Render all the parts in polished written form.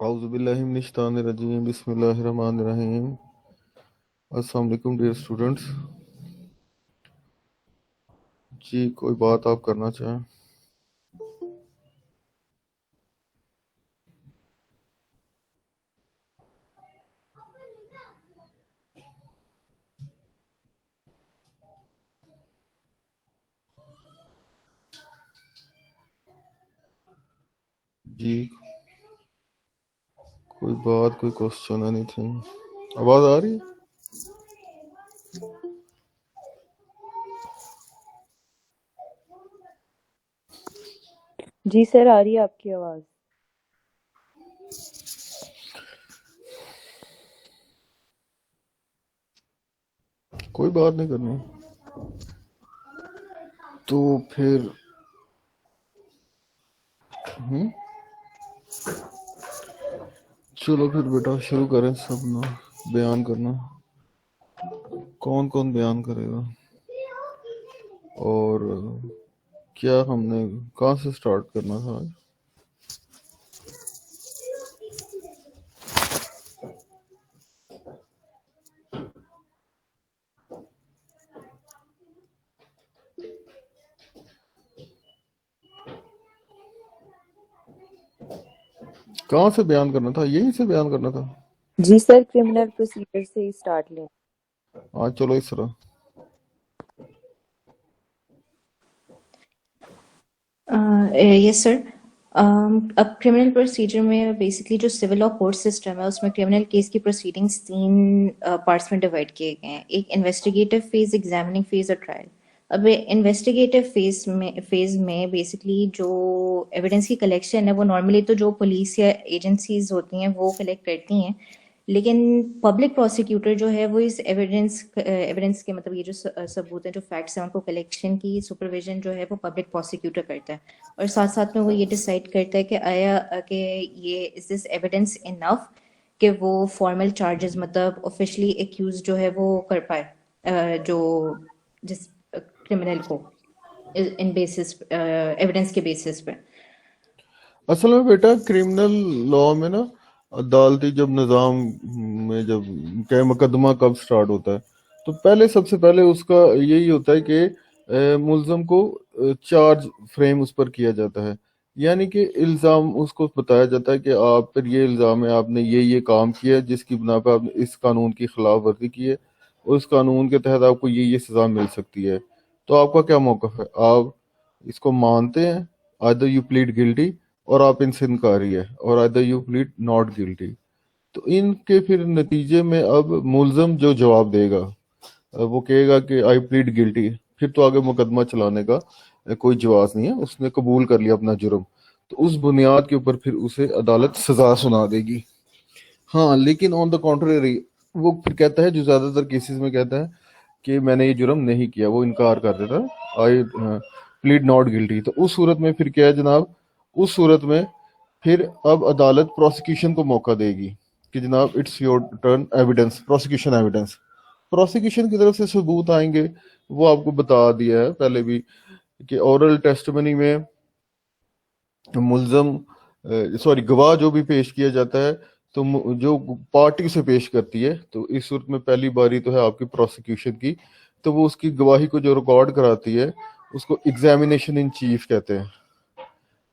औज़ुबिल्लाहि मिनश्शैतानिर्रजीम बिस्मिल्लाहिर्रहमानिर्रहीम। अस्सलाम वालेकुम डियर स्टूडेंट्स। जी, कोई बात आप करना चाहें? जी, कोई बात, कोई क्वेश्चन, एनीथिंग? आवाज़ आ रही है? जी सर, आ रही है आपकी आवाज़। कोई बात नहीं करनी तो फिर चलो फिर बेटा शुरू करें। सब ना बयान करना। कौन कौन बयान करेगा और क्या हमने कहाँ से स्टार्ट करना था आज? कहाँ से बयान करना था? यहीं से बयान करना था। जी सर, क्रिमिनल प्रोसीजर से ही स्टार्ट लें। आज चलो इस तरह। Yes sir. अब क्रिमिनल प्रोसीजर में बेसिकली जो सिविल और कोर्ट सिस्टम है उसमें क्रिमिनल केस की प्रोसीडिंग्स तीन पार्ट्स में डिवाइड किए गए हैं। एक इन्वेस्टिगेटिव फेज, एग्जामिनिंग फेज और ट्रायल। अब इन्वेस्टिगेटिव फेज में बेसिकली जो एविडेंस की कलेक्शन है वो नॉर्मली तो जो पुलिस या एजेंसीज होती हैं वो कलेक्ट करती हैं, लेकिन पब्लिक प्रोसिक्यूटर जो है वो इस एविडेंस के मतलब ये जो सबूत हैं, जो फैक्ट्स हैं, उनको कलेक्शन की सुपरविजन जो है वो पब्लिक प्रोसिक्यूटर करता है। और साथ साथ में वो ये डिसाइड करता है कि आया कि ये इज दिस एविडेंस इनफ कि वो फॉर्मल चार्जेस मतलब ऑफिशियली एक्यूज जो है वो कर पाए जो जिस क्रिमिनल को इन बेसिस एविडेंस के बेसिस पे। असल में बेटा क्रिमिनल लॉ में ना अदालती जब निज़ाम में जब क्या मुकदमा कब स्टार्ट होता है तो पहले सबसे पहले उसका यही होता है कि मुल्ज़म को चार्ज फ्रेम उस पर किया जाता है। यानी कि इल्ज़ाम उसको बताया जाता है कि आप पर ये इल्ज़ाम है, आपने ये काम किया है जिसकी बिना पर आपने इस कानून की खिलाफ वर्जी की है, उस कानून के तहत आपको ये सज़ा मिल सकती है। तो आपका क्या मौक़िफ़ है? आप इसको मानते हैं, आइदर यू प्लीड गिल्टी, और आप इनसे इनकारी है, और either you plead not guilty. तो इनके फिर नतीजे में अब मुल्ज़म जो जवाब देगा वो कहेगा कि आई प्लीड गिल्टी, फिर तो आगे मुकदमा चलाने का कोई जवाब नहीं है, उसने कबूल कर लिया अपना जुर्म। तो उस बुनियाद के ऊपर फिर उसे अदालत सजा सुना देगी। हाँ, लेकिन ऑन द कॉन्ट्रेरी वो फिर कहता है, जो ज्यादातर केसेस में कहता है कि मैंने ये जुर्म नहीं किया, वो इनकार कर देता है, आई प्लीड नॉट गिल्टी। तो उस सूरत में फिर क्या है जनाब, उस सूरत में फिर अब अदालत प्रोसिक्यूशन को मौका देगी कि जनाब it's your turn, evidence, prosecution evidence. Prosecution की तरफ से सबूत आएंगे, वो आपको बता दिया है पहले भी कि ओरल टेस्टिमनी में मुल्जम सॉरी गवाह जो भी पेश किया जाता है तो जो पार्टी से पेश करती है, तो इस सूरत में पहली बारी तो है आपकी प्रोसिक्यूशन की, तो वो उसकी गवाही को जो रिकॉर्ड कराती है उसको एग्जामिनेशन इन चीफ कहते हैं।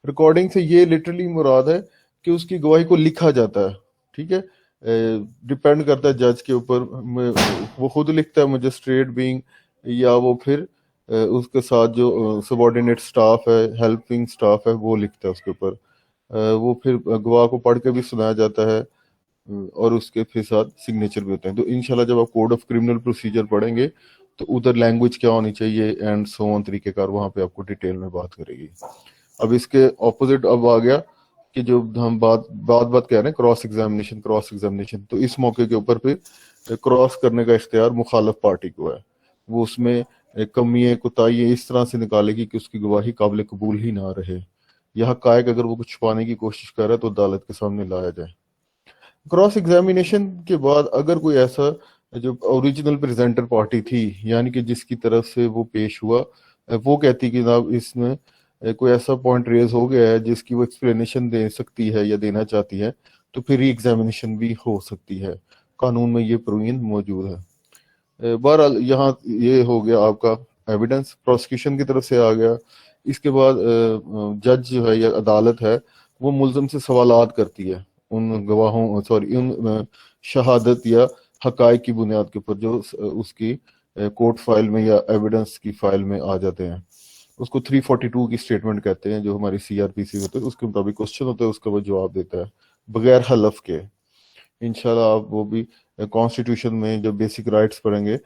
रिकॉर्डिंग से ये लिटरली मुराद है कि उसकी गवाही को लिखा जाता है। ठीक है, डिपेंड करता है जज के ऊपर, वो खुद लिखता है मजिस्ट्रेट बीइंग, या वो फिर उसके साथ जो सबॉर्डिनेट स्टाफ है, हेल्पिंग स्टाफ है, वो लिखता है उसके ऊपर। वो फिर गवाह को पढ़ के भी सुनाया जाता है और उसके फिर साथ सिग्नेचर भी होते हैं। तो इंशाल्लाह जब आप कोड ऑफ क्रिमिनल प्रोसीजर पढ़ेंगे तो उधर लैंग्वेज क्या होनी चाहिए एंड सो ऑन तरीकेकार वहां पे आपको डिटेल में बात करेगी। अब इसके ऑपोजिट अब आ गया कि जो हम बात कह रहे हैं क्रॉस एग्जामिनेशन, तो इस मौके के ऊपर फिर क्रॉस करने का इख्तियार मुखालफ पार्टी को है। वो उसमें कमियां कोताहियां इस तरह से निकालेगी कि उसकी गवाही काबिल कबूल ही ना रहे, या हकायक अगर वो कुछ छुपाने की कोशिश कर रहा है तो अदालत के सामने लाया जाए। क्रॉस एग्जामिनेशन के बाद अगर कोई ऐसा जो ओरिजिनल प्रेजेंटर पार्टी थी, यानी कि जिसकी तरफ से वो पेश हुआ, वो कहती कि जनाब इसमें कोई ऐसा पॉइंट रेज हो गया है जिसकी वो एक्सप्लेनेशन दे सकती है या देना चाहती है, तो फिर एग्जामिनेशन भी हो सकती है। कानून में ये प्रोविजन मौजूद है। बहरहाल यहाँ ये हो गया आपका एविडेंस प्रोसिक्यूशन की तरफ से आ गया। इसके बाद जज जो है या अदालत है वो मुल्ज़म से सवालात करती है उन गवाहों उन शहादत या हकाइक की बुनियाद के ऊपर जो उसकी कोर्ट फाइल में या एविडेंस की फाइल में आ जाते हैं। उसको 342 की स्टेटमेंट कहते हैं, जो हमारी सीआरपीसी होती है उसके मुताबिक क्वेश्चन होता है, उसका वो जवाब देता है बगैर हलफ के। इंशाल्लाह आप वो भी कॉन्स्टिट्यूशन में जब बेसिक राइट्स पढ़ेंगे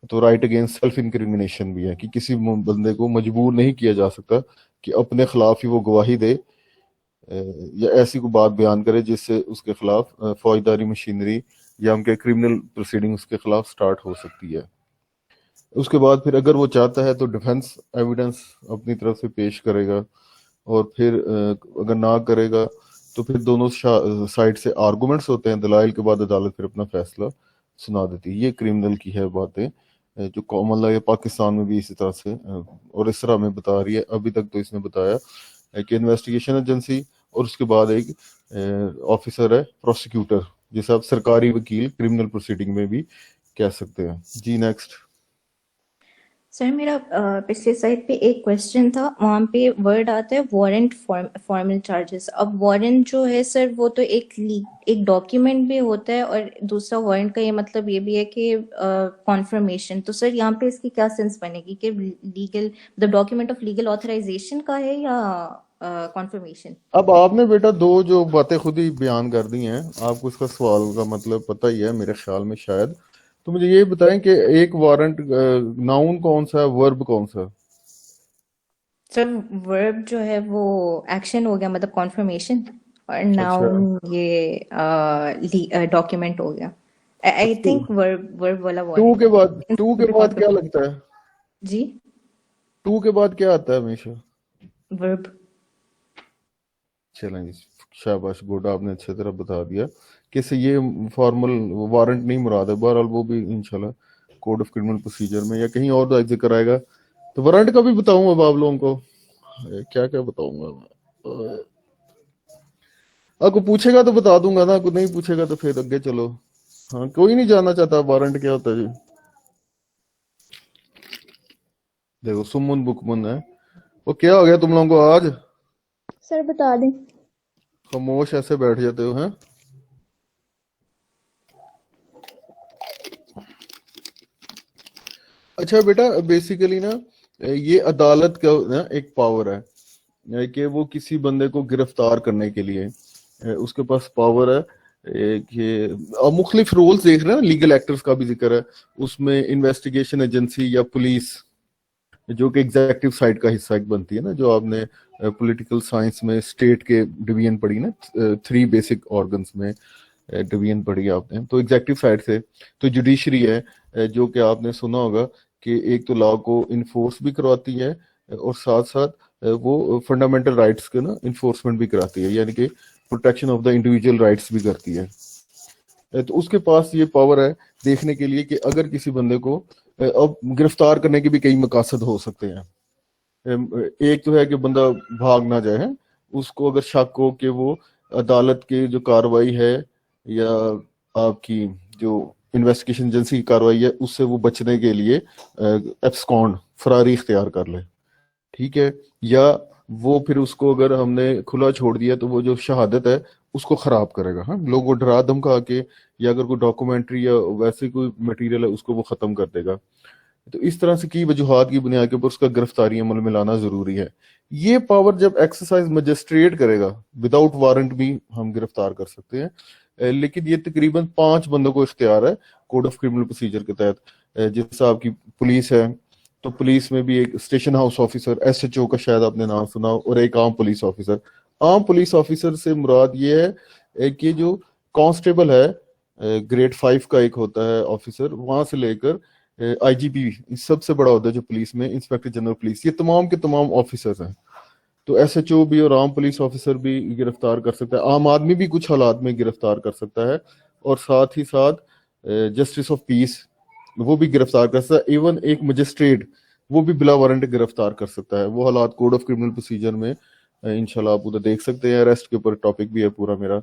तो राइट अगेंस्ट सेल्फ इंक्रिमिनेशन भी है कि किसी बंदे को मजबूर नहीं किया जा सकता कि अपने खिलाफ ही वो गवाही दे या ऐसी कोई बात बयान करे जिससे उसके खिलाफ फौजदारी मशीनरी या उनके क्रिमिनल प्रोसीडिंग उसके खिलाफ स्टार्ट हो सकती है। उसके बाद फिर अगर वो चाहता है तो डिफेंस एविडेंस अपनी तरफ से पेश करेगा, और फिर अगर ना करेगा तो फिर दोनों साइड से आर्गुमेंट्स होते हैं। दलाइल के बाद अदालत फिर अपना फैसला सुना देती है। ये क्रिमिनल की है बातें जो कॉमन लॉ या पाकिस्तान में भी इसी तरह से और इस तरह में बता रही है। अभी तक तो इसने बताया कि इन्वेस्टिगेशन एजेंसी और उसके बाद एक ऑफिसर है प्रोसिक्यूटर, जिसे आप सरकारी वकील क्रिमिनल प्रोसीडिंग में भी कह सकते हैं। जी नेक्स्ट। सर मेरा पिछले साइड पे एक क्वेश्चन था, वहाँ पे वर्ड आता है वारंट फॉर्मल चार्जेस। अब वारंट जो है सर वो तो एक डॉक्यूमेंट भी होता है, और दूसरा वारंट का ये मतलब ये भी है कि कॉन्फर्मेशन। तो सर यहाँ पे इसकी क्या सेंस बनेगी कि legal the document of legal authorisation का है या कॉन्फर्मेशन? अब आपने बेटा दो जो बातें खुद ही बयान कर दी हैं, आपको इसका सवाल का मतलब पता ही है मेरे ख्याल में शायद। तो मुझे ये बताएं कि एक वारंट नाउन कौन सा है, वर्ब कौन सा है? सर वर्ब जो है वो एक्शन हो गया, मतलब कॉन्फर्मेशन, और अच्छा नाउन ये डॉक्यूमेंट हो गया। आई टू थिंक वर्ब वाला टू के बाद वारंट टू के बाद क्या लगता है? जी टू के बाद क्या आता है हमेशा? वर्ब। चलें जी, शाबाश, गुड, आपने अच्छी तरह बता दिया कि इससे ये फॉर्मल वारंट नहीं मुराद है। बहरहाल वो भी इंशाल्लाह कोड ऑफ क्रिमिनल प्रोसीजर में या कहीं और जिक्र आएगा। तो वारंट का भी बताऊंगा अब आप लोगों को, क्या क्या बताऊंगा मैं। आपको पूछेगा तो बता दूंगा ना, आपको नहीं पूछेगा तो फिर आगे चलो। हाँ, कोई नहीं जानना चाहता वारंट क्या होता है जी? देखो सुमुन बुकमुन है। वो क्या हो गया तुम लोगों को आज? सर बता दें। खामोश ऐसे बैठ जाते हो हैं? अच्छा बेटा, बेसिकली ना ये अदालत का ना एक पावर है कि वो किसी बंदे को गिरफ्तार करने के लिए उसके पास पावर है कि मुख्तलिफ रोल्स देख रहे हैं। लीगल एक्टर्स का भी जिक्र है उसमें, इन्वेस्टिगेशन एजेंसी या पुलिस जो कि एग्जेक्टिव साइड का हिस्सा एक बनती है ना, जो आपने पॉलिटिकल साइंस में स्टेट के डिवीजन पढ़ी ना, 3 बेसिक ऑर्गन्स में डिवीजन पढ़ी आपने, तो एग्जेक्टिव साइड से तो जुडिशरी है जो कि आपने सुना होगा कि एक तो लॉ को इन्फोर्स भी करवाती है और साथ साथ वो फंडामेंटल राइट्स के ना इन्फोर्समेंट भी कराती है, यानी कि protection of the individual rights भी करती है। तो उसके पास ये पावर है देखने के लिए कि अगर किसी बंदे को अब गिरफ्तार करने के भी कई मकासद हो सकते हैं। एक तो है कि बंदा भाग ना जाए, उसको अगर शक हो कि वो अदालत की जो कार्रवाई है या आपकी जो इन्वेस्टिगेशन एजेंसी की कार्रवाई है उससे वो बचने के लिए एब्सकॉन्ड फरारी इख्तियार कर ले, ठीक है, या वो फिर उसको अगर हमने खुला छोड़ दिया तो वो जो शहादत है उसको खराब करेगा। हाँ, लोगों को डरा धमका के या अगर कोई डॉक्यूमेंट्री या वैसे कोई मटेरियल है उसको वो खत्म कर देगा। तो इस तरह से की वजूहात की बुनियाद के ऊपर उसका गिरफ्तारी अमल में लाना जरूरी है। ये पावर जब एक्सरसाइज मजिस्ट्रेट करेगा, विदाउट वारंट भी हम गिरफ्तार कर सकते हैं, लेकिन ये तकरीबन 5 बंदों को इख्तियार है कोड ऑफ क्रिमिनल प्रोसीजर के तहत। जैसे आपकी पुलिस है तो पुलिस में भी एक स्टेशन हाउस ऑफिसर, एसएचओ का शायद आपने नाम सुना, और एक आम पुलिस ऑफिसर। आम पुलिस ऑफिसर से मुराद ये है कि जो कांस्टेबल है ग्रेड 5 का एक होता है ऑफिसर, वहां से लेकर आईजीपी सबसे बड़ा होता है जो पुलिस में, इंस्पेक्टर जनरल पुलिस, ये तमाम के तमाम ऑफिसर्स हैं। तो एसएचओ भी और आम पुलिस ऑफिसर भी गिरफ्तार कर सकता है, आम आदमी भी कुछ हालात में गिरफ्तार कर सकता है, और साथ ही साथ जस्टिस ऑफ पीस वो भी गिरफ्तार कर सकता है। इवन एक मजिस्ट्रेट वो भी बिला वारंट गिरफ्तार कर सकता है। वो हालात कोड ऑफ क्रिमिनल प्रोसीजर में इंशाल्लाह आप उधर देख सकते हैं। अरेस्ट के ऊपर टॉपिक भी है पूरा मेरा।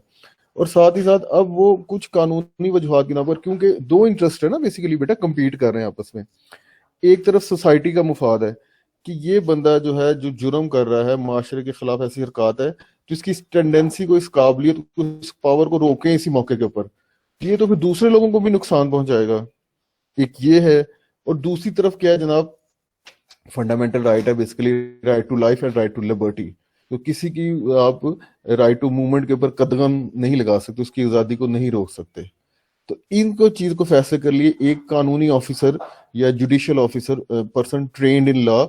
और साथ ही साथ अब वो कुछ कानूनी वजूहात की ना पर, क्योंकि दो इंटरेस्ट है ना बेसिकली बेटा, compete कर रहे हैं आपस में। एक तरफ सोसाइटी का मुफाद है कि ये बंदा जो है जो जुर्म कर रहा है, माशरे के खिलाफ ऐसी हरकत है तो इसकी इस टेंडेंसी को, इस काबिलियत को, इस पावर को रोकें इसी मौके के ऊपर। ये तो फिर दूसरे लोगों को भी नुकसान पहुंचाएगा। एक ये है। और दूसरी तरफ क्या है जनाब, फंडामेंटल राइट है basically, right to life and right to liberty. तो किसी की आप राइट टू मूवमेंट के ऊपर कदगन नहीं लगा सकते, उसकी आज़ादी को नहीं रोक सकते। तो इनको चीज को फैसले कर लिए एक कानूनी ऑफिसर या judicial officer, person trend in law,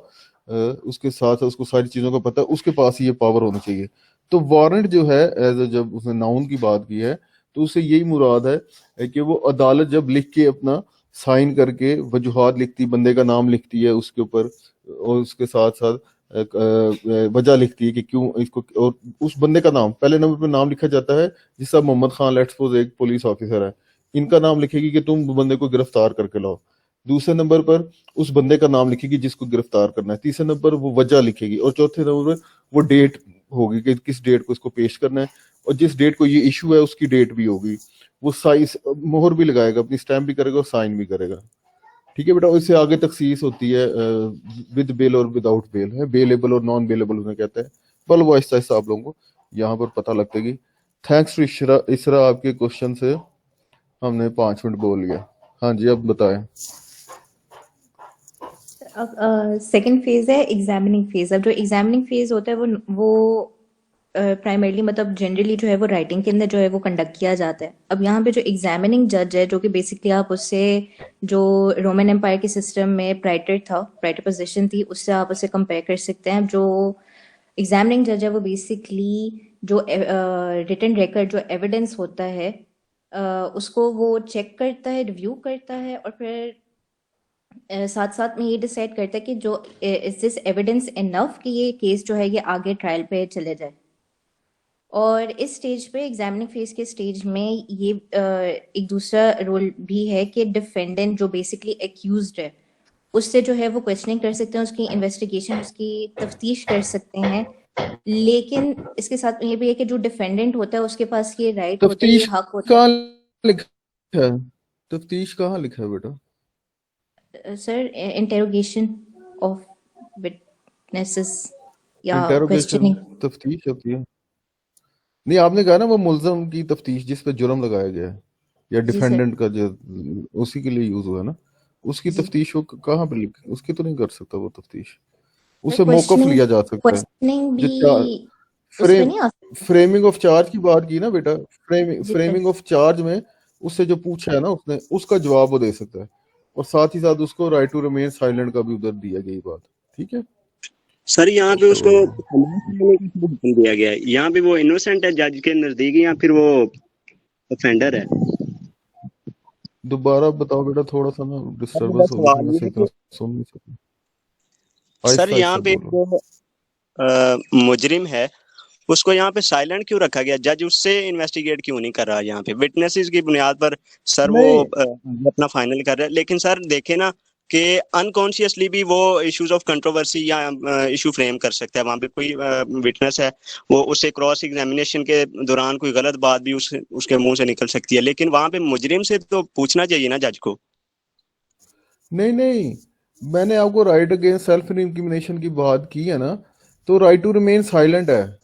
उसके साथ उसको सारी चीजों का पता है, उसके पास ये पावर होना चाहिए। तो वारंट जो है, एज जब उसने नाउन की बात की है तो उससे यही मुराद है कि वो अदालत जब लिख के अपना साइन करके वजूहात लिखती, बंदे का नाम लिखती है उसके ऊपर, और उसके साथ साथ वजह लिखती है कि क्यों इसको, और उस बंदे का नाम पहले नंबर पे नाम लिखा जाता है। जिस तरह मोहम्मद खान लेट्स सपोज एक पुलिस ऑफिसर है, इनका नाम लिखेगी कि तुम बंदे को गिरफ्तार करके लाओ। दूसरे नंबर पर उस बंदे का नाम लिखेगी जिसको गिरफ्तार करना है। तीसरे नंबर पर वो वजह लिखेगी, और चौथे नंबर पर वो डेट होगी कि किस डेट को इसको पेश करना है, और जिस डेट को ये इशू है उसकी डेट भी होगी। वो साइज मोहर भी लगाएगा, अपनी स्टैम्प भी करेगा और साइन भी करेगा। ठीक है बेटा। इससे आगे तखसीस होती है विद बेल और विदाउट बेल, है बेलेबल और नॉन बेलेबल उन्हें कहते हैं। बल वो आहिस्ता आहिस्ता आप लोगों को यहाँ पर पता लगेगी। थैंक्स टू इसरा, आपके क्वेश्चन से हमने 5 मिनट बोल लिया। हाँ जी, अब बताएं। अब सेकंड फेज है एग्जामिनिंग फेज। अब जो एग्जामिनिंग फेज होता है वो प्राइमरली मतलब जनरली जो है वो राइटिंग के अंदर जो है वो कंडक्ट किया जाता है। अब यहाँ पे जो एग्जामिनिंग जज है, जो कि बेसिकली आप उससे, जो रोमन एम्पायर के सिस्टम में प्राइटर था, प्राइटर पोजीशन थी, उससे आप उसे कंपेयर कर सकते हैं। जो एग्जामिनिंग जज है वो बेसिकली जो रिटन रिकॉर्ड, जो एविडेंस होता है, उसको वो चेक करता है, रिव्यू करता है, और फिर साथ साथ में ये डिसाइड करता है कि जो इज दिस एविडेंस इनफ कि ये केस जो है ये आगे ट्रायल पे चले जाए। और इस स्टेज पे, एग्जामिनिंग फेज के स्टेज में, ये एक दूसरा रोल भी है कि डिफेंडेंट जो बेसिकली एक्यूज्ड है उससे जो है वो क्वेश्चनिंग कर सकते हैं, उसकी इन्वेस्टिगेशन, उसकी तफ्तीश कर सकते हैं। लेकिन इसके साथ ये भी है कि जो डिफेंडेंट होता है उसके पास ये राइट होता है, ये तफ्तीश हक होता कहाँ लिखा है? तफ्तीश कहाँ लिखा है बेटा? है सर, इंटेरोगेशन ऑफ विटनेसेस या इंटेरोगेशन क्वेश्चनिंग। तफ्तीश होती है? नहीं, आपने कहा ना वो मुल्जम की तफ्तीश जिस पे जुर्म लगाया गया है, या जी सर। डिफेंडेंट का जो उसी के लिए यूज हुआ है ना, उसकी जी तफ्तीश वो कहाँ पे लिख, उसकी तो नहीं कर सकता वो तफ्तीश। सर, उससे मौकफ क्वेश्चनिंग लिया जा सकता है। क्वेश्चनिंग जो भी उस पे फ्रेम नहीं आ सकती। फ्रेमिंग ऑफ चार्ज की बात की ना बेटा, जी सर। फ्रेमिंग ऑफ चार्ज में उससे जो पूछा है ना उसने, उसका जवाब वो दे सकता है। और साथ ही साथ उसको राइट टू रिमेन साइलेंट का भी उधर दिया गई बात। ठीक है सर यहाँ पे उसको तो खलास लेने का हुक्म दिया गया है। यहाँ पे वो इनोसेंट है जज के नजदीक, या फिर वो ऑफेंडर है? दोबारा बताओ बेटा, थोड़ा सा ना सर मेरा डिस्टरबेंस हो गई थी, सवाल मैं ये सही है तरह कि सुन नहीं सका। सर आहिस्ता यहाँ आहिस्ता पे बोलो। जो मुजरिम है उसको यहाँ पे साइलेंट क्यों रखा गया? जज उससे इन्वेस्टिगेट क्यों नहीं कर रहा? यहाँ पे विटनेसेस की बुनियाद पर सर वो नहीं अपना फाइनल कर रहा है। लेकिन सर देखे ना कि अनकॉन्शियसली भी वो इश्यूज ऑफ कंट्रोवर्सी या इशू फ्रेम कर सकता है। वहां पे कोई विटनेस है, वो उससे क्रॉस एग्जामिनेशन के दौरान कोई गलत बात भी उसके मुंह से निकल सकती है। लेकिन वहां पे मुजरिम से तो पूछना चाहिए ना जज को। नहीं नहीं, मैंने आपको राइट अगेंस्ट सेल्फ इंक्रिमिनेशन की बात की है ना, तो राइट टू रिमेन साइलेंट है।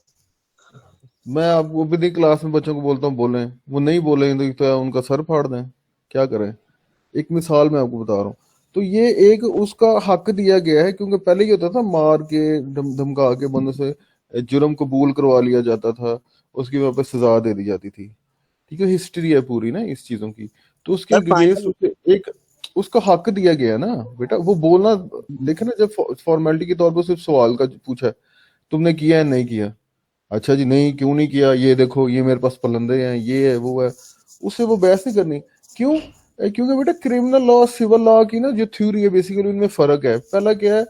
मैं आपको भी नहीं क्लास में बच्चों को बोलता हूँ बोलें, वो नहीं बोलेंगे तो उनका सर फाड़ दें, क्या करें। एक मिसाल मैं आपको बता रहा हूँ। तो ये एक उसका हक दिया गया है, क्योंकि पहले ये होता था मार के धमका के बंदों से जुर्म कबूल करवा लिया जाता था, उसकी वजह पर सजा दे दी जाती थी। ठीक है, हिस्ट्री है पूरी ना इस चीजों की। तो उसके सर अगेंस्ट फाइनल उसे एक उसका हक दिया गया है ना बेटा, वो बोलना। देखे ना, जब फॉर्मेलिटी के तौर पर सिर्फ सवाल का पूछा है, तुमने किया है नहीं किया, अच्छा जी नहीं क्यों नहीं किया, ये देखो ये मेरे पास पलंदे हैं, ये है वो है, उससे वो बहस नहीं करनी। क्यों? क्योंकि बेटा क्रिमिनल लॉ सिविल लॉ की ना जो थ्योरी है बेसिकली उनमें फर्क है। पहला क्या है,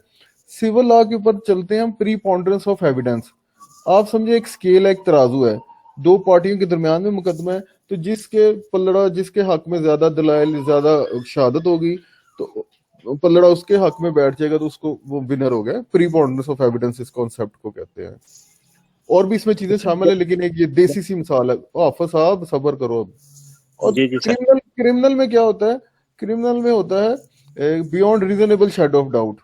सिविल लॉ के ऊपर चलते हैं हम प्रीपोंडरेंस ऑफ एविडेंस। आप समझे एक स्केल है, एक तराजू है, दो पार्टियों के दरमियान में मुकदमा है, तो जिसके पल्लड़ा, जिसके हक में ज्यादा दलाइल, ज्यादा शहादत होगी, तो पल्लड़ा उसके हक में बैठ जाएगा, तो उसको वो विनर हो गया। प्रीपोंडरेंस ऑफ एविडेंस इस कॉन्सेप्ट को कहते हैं। और भी इसमें चीजें शामिल है, लेकिन एक ये देसी सी मिसाल है। हाफिज साहब सब्र करो अब। और जी जी सर। क्रिमिनल में क्या होता है? क्रिमिनल में होता है beyond reasonable shadow of doubt,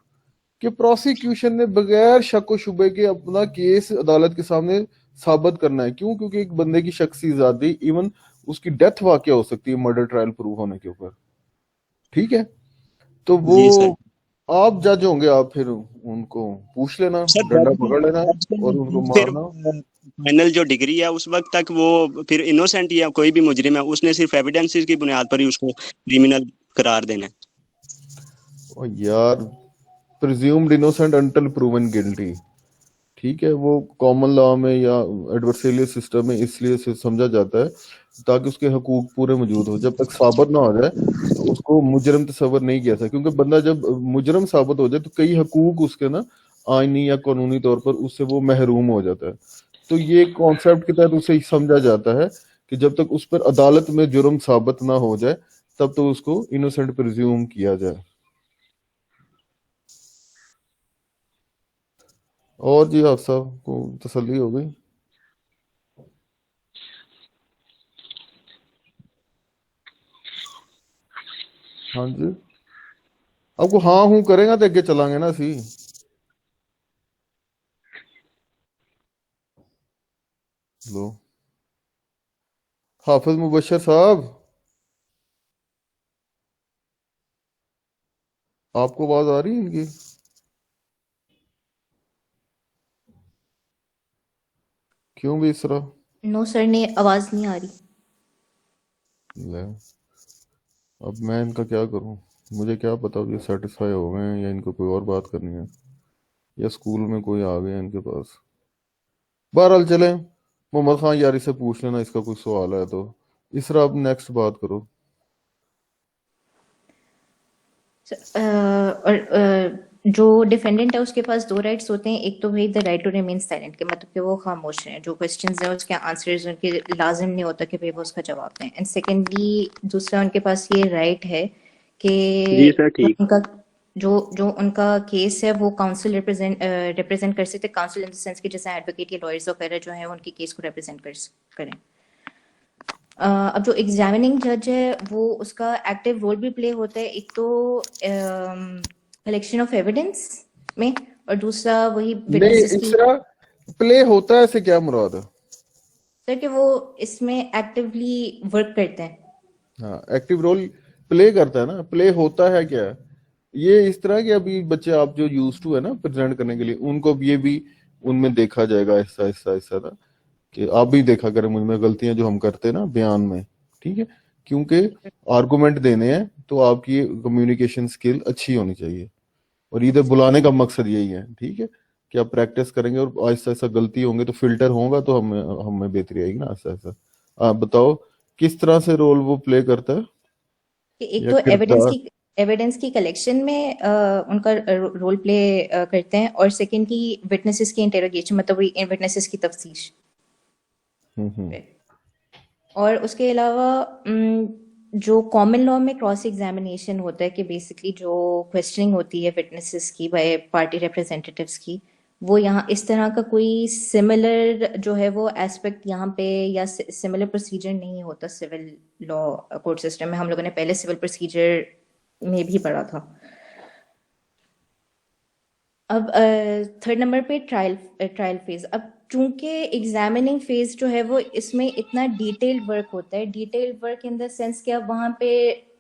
कि प्रोसिक्यूशन ने बगैर शक व शुबे के अपना केस अदालत के सामने साबित करना है। क्यों? क्योंकि एक बंदे की शख्सी आजादी, इवन उसकी डेथ वाकया हो सकती है मर्डर ट्रायल प्रूव होने के ऊपर। ठीक है, तो वो जी सर। आप जज होंगे, आप फिर उनको पूछ लेना, सर डंडा पकड़ लेना और उनको फिर मारना। फाइनल जो डिग्री है उस वक्त तक वो फिर इनोसेंट या कोई भी मुजरिम है, उसने सिर्फ एविडेंसेस की बुनियाद पर ही उसको क्रिमिनल करार देना है। और यार, presumed innocent until proven guilty, ठीक है, वो कॉमन लॉ में या एडवर्सरियल सिस्टम में इसलिए से समझा जाता है ताकि उसके हकूक पूरे मौजूद हो। जब तक साबित ना हो जाए तो उसको मुजरम तस्वर नहीं किया था, क्योंकि बंदा जब मुजरम साबित हो जाए तो कई हकूक उसके ना आईनी या कानूनी तौर पर उससे वो महरूम हो जाता है। तो ये कॉन्सेप्ट के तहत उसे समझा जाता है कि जब तक उस पर अदालत में जुर्म साबित ना हो जाए तब तो उसको इनोसेंट प्रिज्यूम किया जाए। और जी, आप साहब को तसल्ली हो गई? हाँ जी, आपको हाँ हूँ करेगा तो अगे चलांगे ना असी। लो, हाफिज मुबशर साहब, आपको आवाज आ रही है इनकी? क्यों भी इस तरह? नो सर, ने आवाज नहीं आ रही। ले, अब मैं इनका क्या करूं? मुझे क्या पता ये सेटिस्फाई हो गए हैं या इनको कोई और बात करनी है, या स्कूल में कोई आ गया इनके पास। बहरहाल चले, मोहम्मद खान यारी से पूछ लेना इसका कोई सवाल है तो। इसरा, अब नेक्स्ट बात करो। जो डिफेंडेंट है उसके पास दो राइट्स होते हैं। एक तो भाई the right to remain silent, के मतलब कि वो खामोश हैं, जो क्वेश्चंस हैं उसके आंसर्स उनके लाजिम नहीं होता कि भाई वो उसका जवाब दें। एंड सेकेंडली दूसरा उनके पास ये राइट है कि जी सर जो ठीक। उनका जो जो उनका केस है वो काउंसिल रिप्रेजेंट कर सकते, काउंसिल इन द सेंस कि जैसे एडवोकेट या लॉयर्स वगैरह जो है उनके केस को रिप्रेजेंट करें। अब जो एग्जामिनिंग जज है वो उसका एक्टिव रोल भी प्ले होता है, एक तो कलेक्शन ऑफ एविडेंस में, और दूसरा वही नहीं, विटनेसेस की। इसरा प्ले होता है, ऐसे क्या मुराद है? सर कि वो इसमें एक्टिवली वर्क करते हैं। हाँ, एक्टिव रोल प्ले करता है ना, प्ले होता है क्या? ये इस तरह के अभी बच्चे आप जो यूज टू है ना प्रेजेंट करने के लिए, उनको भी ये भी उनमें देखा जाएगा ऐसा ऐसा ऐसा ना, कि आप भी देखा करें मुझ में गलतियां जो हम करते हैं ना बयान में। ठीक है, क्योंकि आर्गुमेंट देने हैं तो आपकी कम्युनिकेशन स्किल अच्छी होनी चाहिए, और इधर बुलाने का मकसद यही है। ठीक है, कि आप प्रैक्टिस करेंगे और ऐसा ऐसा गलती होंगे तो फिल्टर होगा तो हमें हमें बेहतरी आएगी ना, ऐसा ऐसा। आप बताओ किस तरह से रोल वो प्ले करता है, कि एक या तो किरदार? एविडेंस की कलेक्शन में उनका रोल प्ले करते हैं, और सेकेंडली विटनेसेस की इंटेरोगेशन, मतलब वही विटनेसेस की तफ्तीश। हम्म। और उसके अलावा जो कॉमन लॉ में क्रॉस एग्जामिनेशन होता है कि बेसिकली जो क्वेश्चनिंग होती है विटनेसेस की बाय पार्टी रिप्रेजेंटेटिव्स की, वो यहाँ इस तरह का कोई सिमिलर जो है वो एस्पेक्ट यहाँ पे या सिमिलर प्रोसीजर नहीं होता सिविल लॉ कोर्ट सिस्टम में। हम लोगों ने पहले सिविल प्रोसीजर में भी पढ़ा था। अब थर्ड नंबर पे ट्रायल फेज। अब चूंकि एग्जामिनिंग फेज जो है वो इसमें इतना डिटेल्ड वर्क होता है, detailed work in the sense कि अब वहाँ पे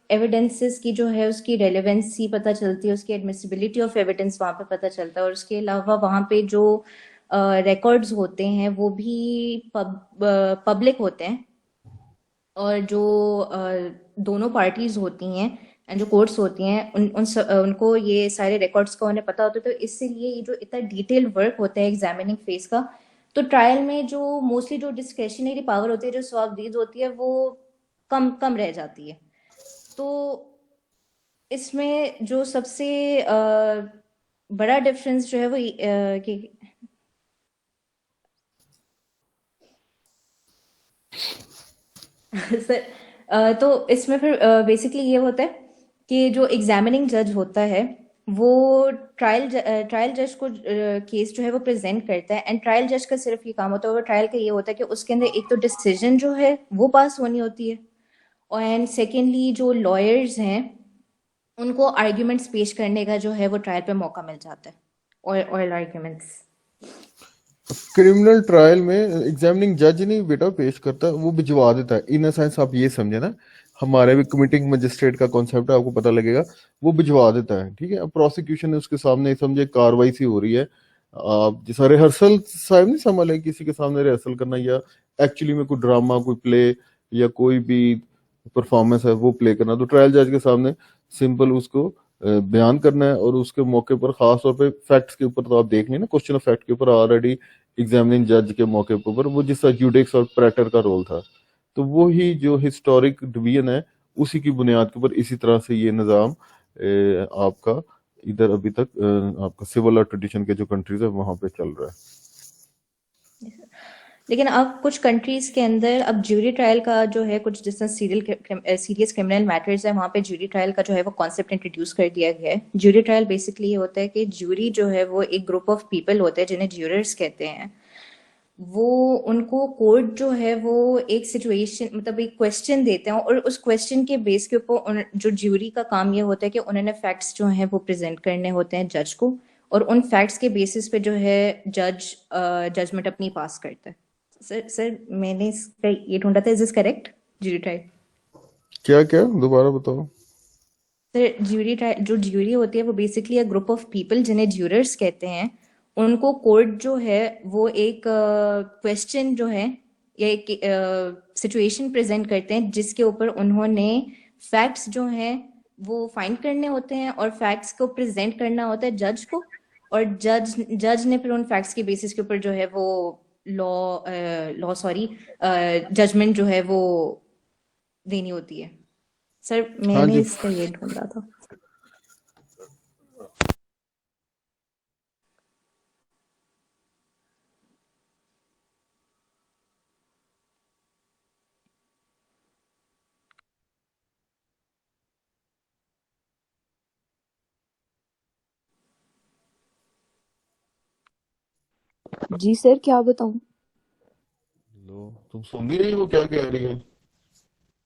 एविडेंसेस की जो है उसकी रेलेवेंसी पता चलती है, उसकी एडमिसिबिलिटी ऑफ एविडेंस वहाँ पे पता चलता है, और उसके अलावा वहाँ पे जो रिकॉर्ड्स होते हैं वो भी पब्लिक होते हैं। और जो दोनों पार्टीज होती हैं एंड जो कोर्ट्स होती हैं उनको ये सारे रिकॉर्ड्स का उन्हें पता होता है। तो इसलिए ये जो इतना डिटेल वर्क होता है एग्जामिनिंग फेज का, तो ट्रायल में जो मोस्टली जो डिस्क्रेशनरी पावर होती है, जो सवाबदीद होती है, वो कम कम रह जाती है। तो इसमें जो सबसे बड़ा डिफरेंस जो है वो कि सर तो इसमें फिर बेसिकली ये होता है कि जो एग्जामिनिंग जज होता है वो ट्रायल जज को केस जो है वो प्रेजेंट करता है, एंड ट्रायल जज का सिर्फ ये काम होता है, वो ट्रायल का ये होता है कि उसके अंदर एक तो डिसीजन जो है वो पास होनी होती है, और एंड सेकेंडली जो लॉयर्स हैं उनको आर्ग्यूमेंट्स पेश करने का जो है वो ट्रायल पे मौका मिल जाता है, ऑयल आर्ग्यूमेंट्स। क्रिमिनल ट्रायल में एग्जामिनिंग जज नहीं बेटा पेश करता, वो भिजवा देता है। इन सेंस आप ये समझे ना, हमारे भी कमिटिंग मजिस्ट्रेट का कॉन्सेप्ट है, आपको पता लगेगा। वो भिजवा देता है, ठीक है। अब प्रोसिक्यूशन ने उसके सामने समझे कार्रवाई सी हो रही है, आप जैसा रिहर्सल साहब नहीं संभाले, किसी के सामने रिहर्सल करना, या एक्चुअली में कोई ड्रामा, कोई प्ले या कोई भी परफॉर्मेंस है वो प्ले करना, तो ट्रायल जज के सामने सिंपल उसको बयान करना है। और उसके मौके पर खास तौर पे फैक्ट्स के ऊपर, तो आप देख लें ना, क्वेश्चन ऑफ फैक्ट के ऊपर ऑलरेडी एग्जामिनिंग जज के मौके के ऊपर वो जिसका जुडिक्स और प्रेटर का रोल था, तो वो ही जो हिस्टोरिक डिवीजन है, उसी की बुनियाद के ऊपर इसी तरह से ये निज़ाम आपका इधर अभी तक आपका सिविल और ट्रेडिशन के जो कंट्रीज है वहां पे चल रहा है। लेकिन अब कुछ कंट्रीज के अंदर अब ज्यूरी ट्रायल का जो है, कुछ जिस तरह सीरियस क्रिमिनल मैटर्स है वहाँ पे ज्यूरी ट्रायल का जो है वो कॉन्सेप्ट इंट्रोड्यूस कर दिया गया है। ज्यूरी ट्रायल बेसिकली ये होता है कि ज्यूरी जो है वो एक ग्रुप ऑफ पीपल होते हैं जिन्हें ज्यूरर्स कहते हैं। वो उनको कोर्ट जो है वो एक सिचुएशन, मतलब एक क्वेश्चन देते हैं, और उस क्वेश्चन के बेस के ऊपर जो ज्यूरी का काम ये होता है कि उन्होंने फैक्ट्स जो हैं वो प्रेजेंट करने होते हैं जज को, और उन फैक्ट्स के बेसिस पे जो है जज जजमेंट अपनी पास करता है। सर मैंने इसका ये ढूंढा था, is this correct? Jury trial. क्या क्या दोबारा बताओ। सर ज्यूरी ट्रायल, जो ज्यूरी होती है वो basically a group of people जिन्हें ज्यूरर्स कहते हैं, उनको कोर्ट जो है वो एक क्वेश्चन जो है या एक सिचुएशन प्रेजेंट करते हैं जिसके ऊपर उन्होंने फैक्ट्स जो हैं वो फाइंड करने होते हैं, और फैक्ट्स को प्रेजेंट करना होता है जज को, और जज ने फिर उन फैक्ट्स के बेसिस के ऊपर जो है वो लॉ सॉरी जजमेंट जो है वो देनी होती है। सर हाँ मैंने जी, इसका ये ढूंढा था। जी सर, क्या बताऊं? लो तुम सुन ही रही हो क्या कह रही है।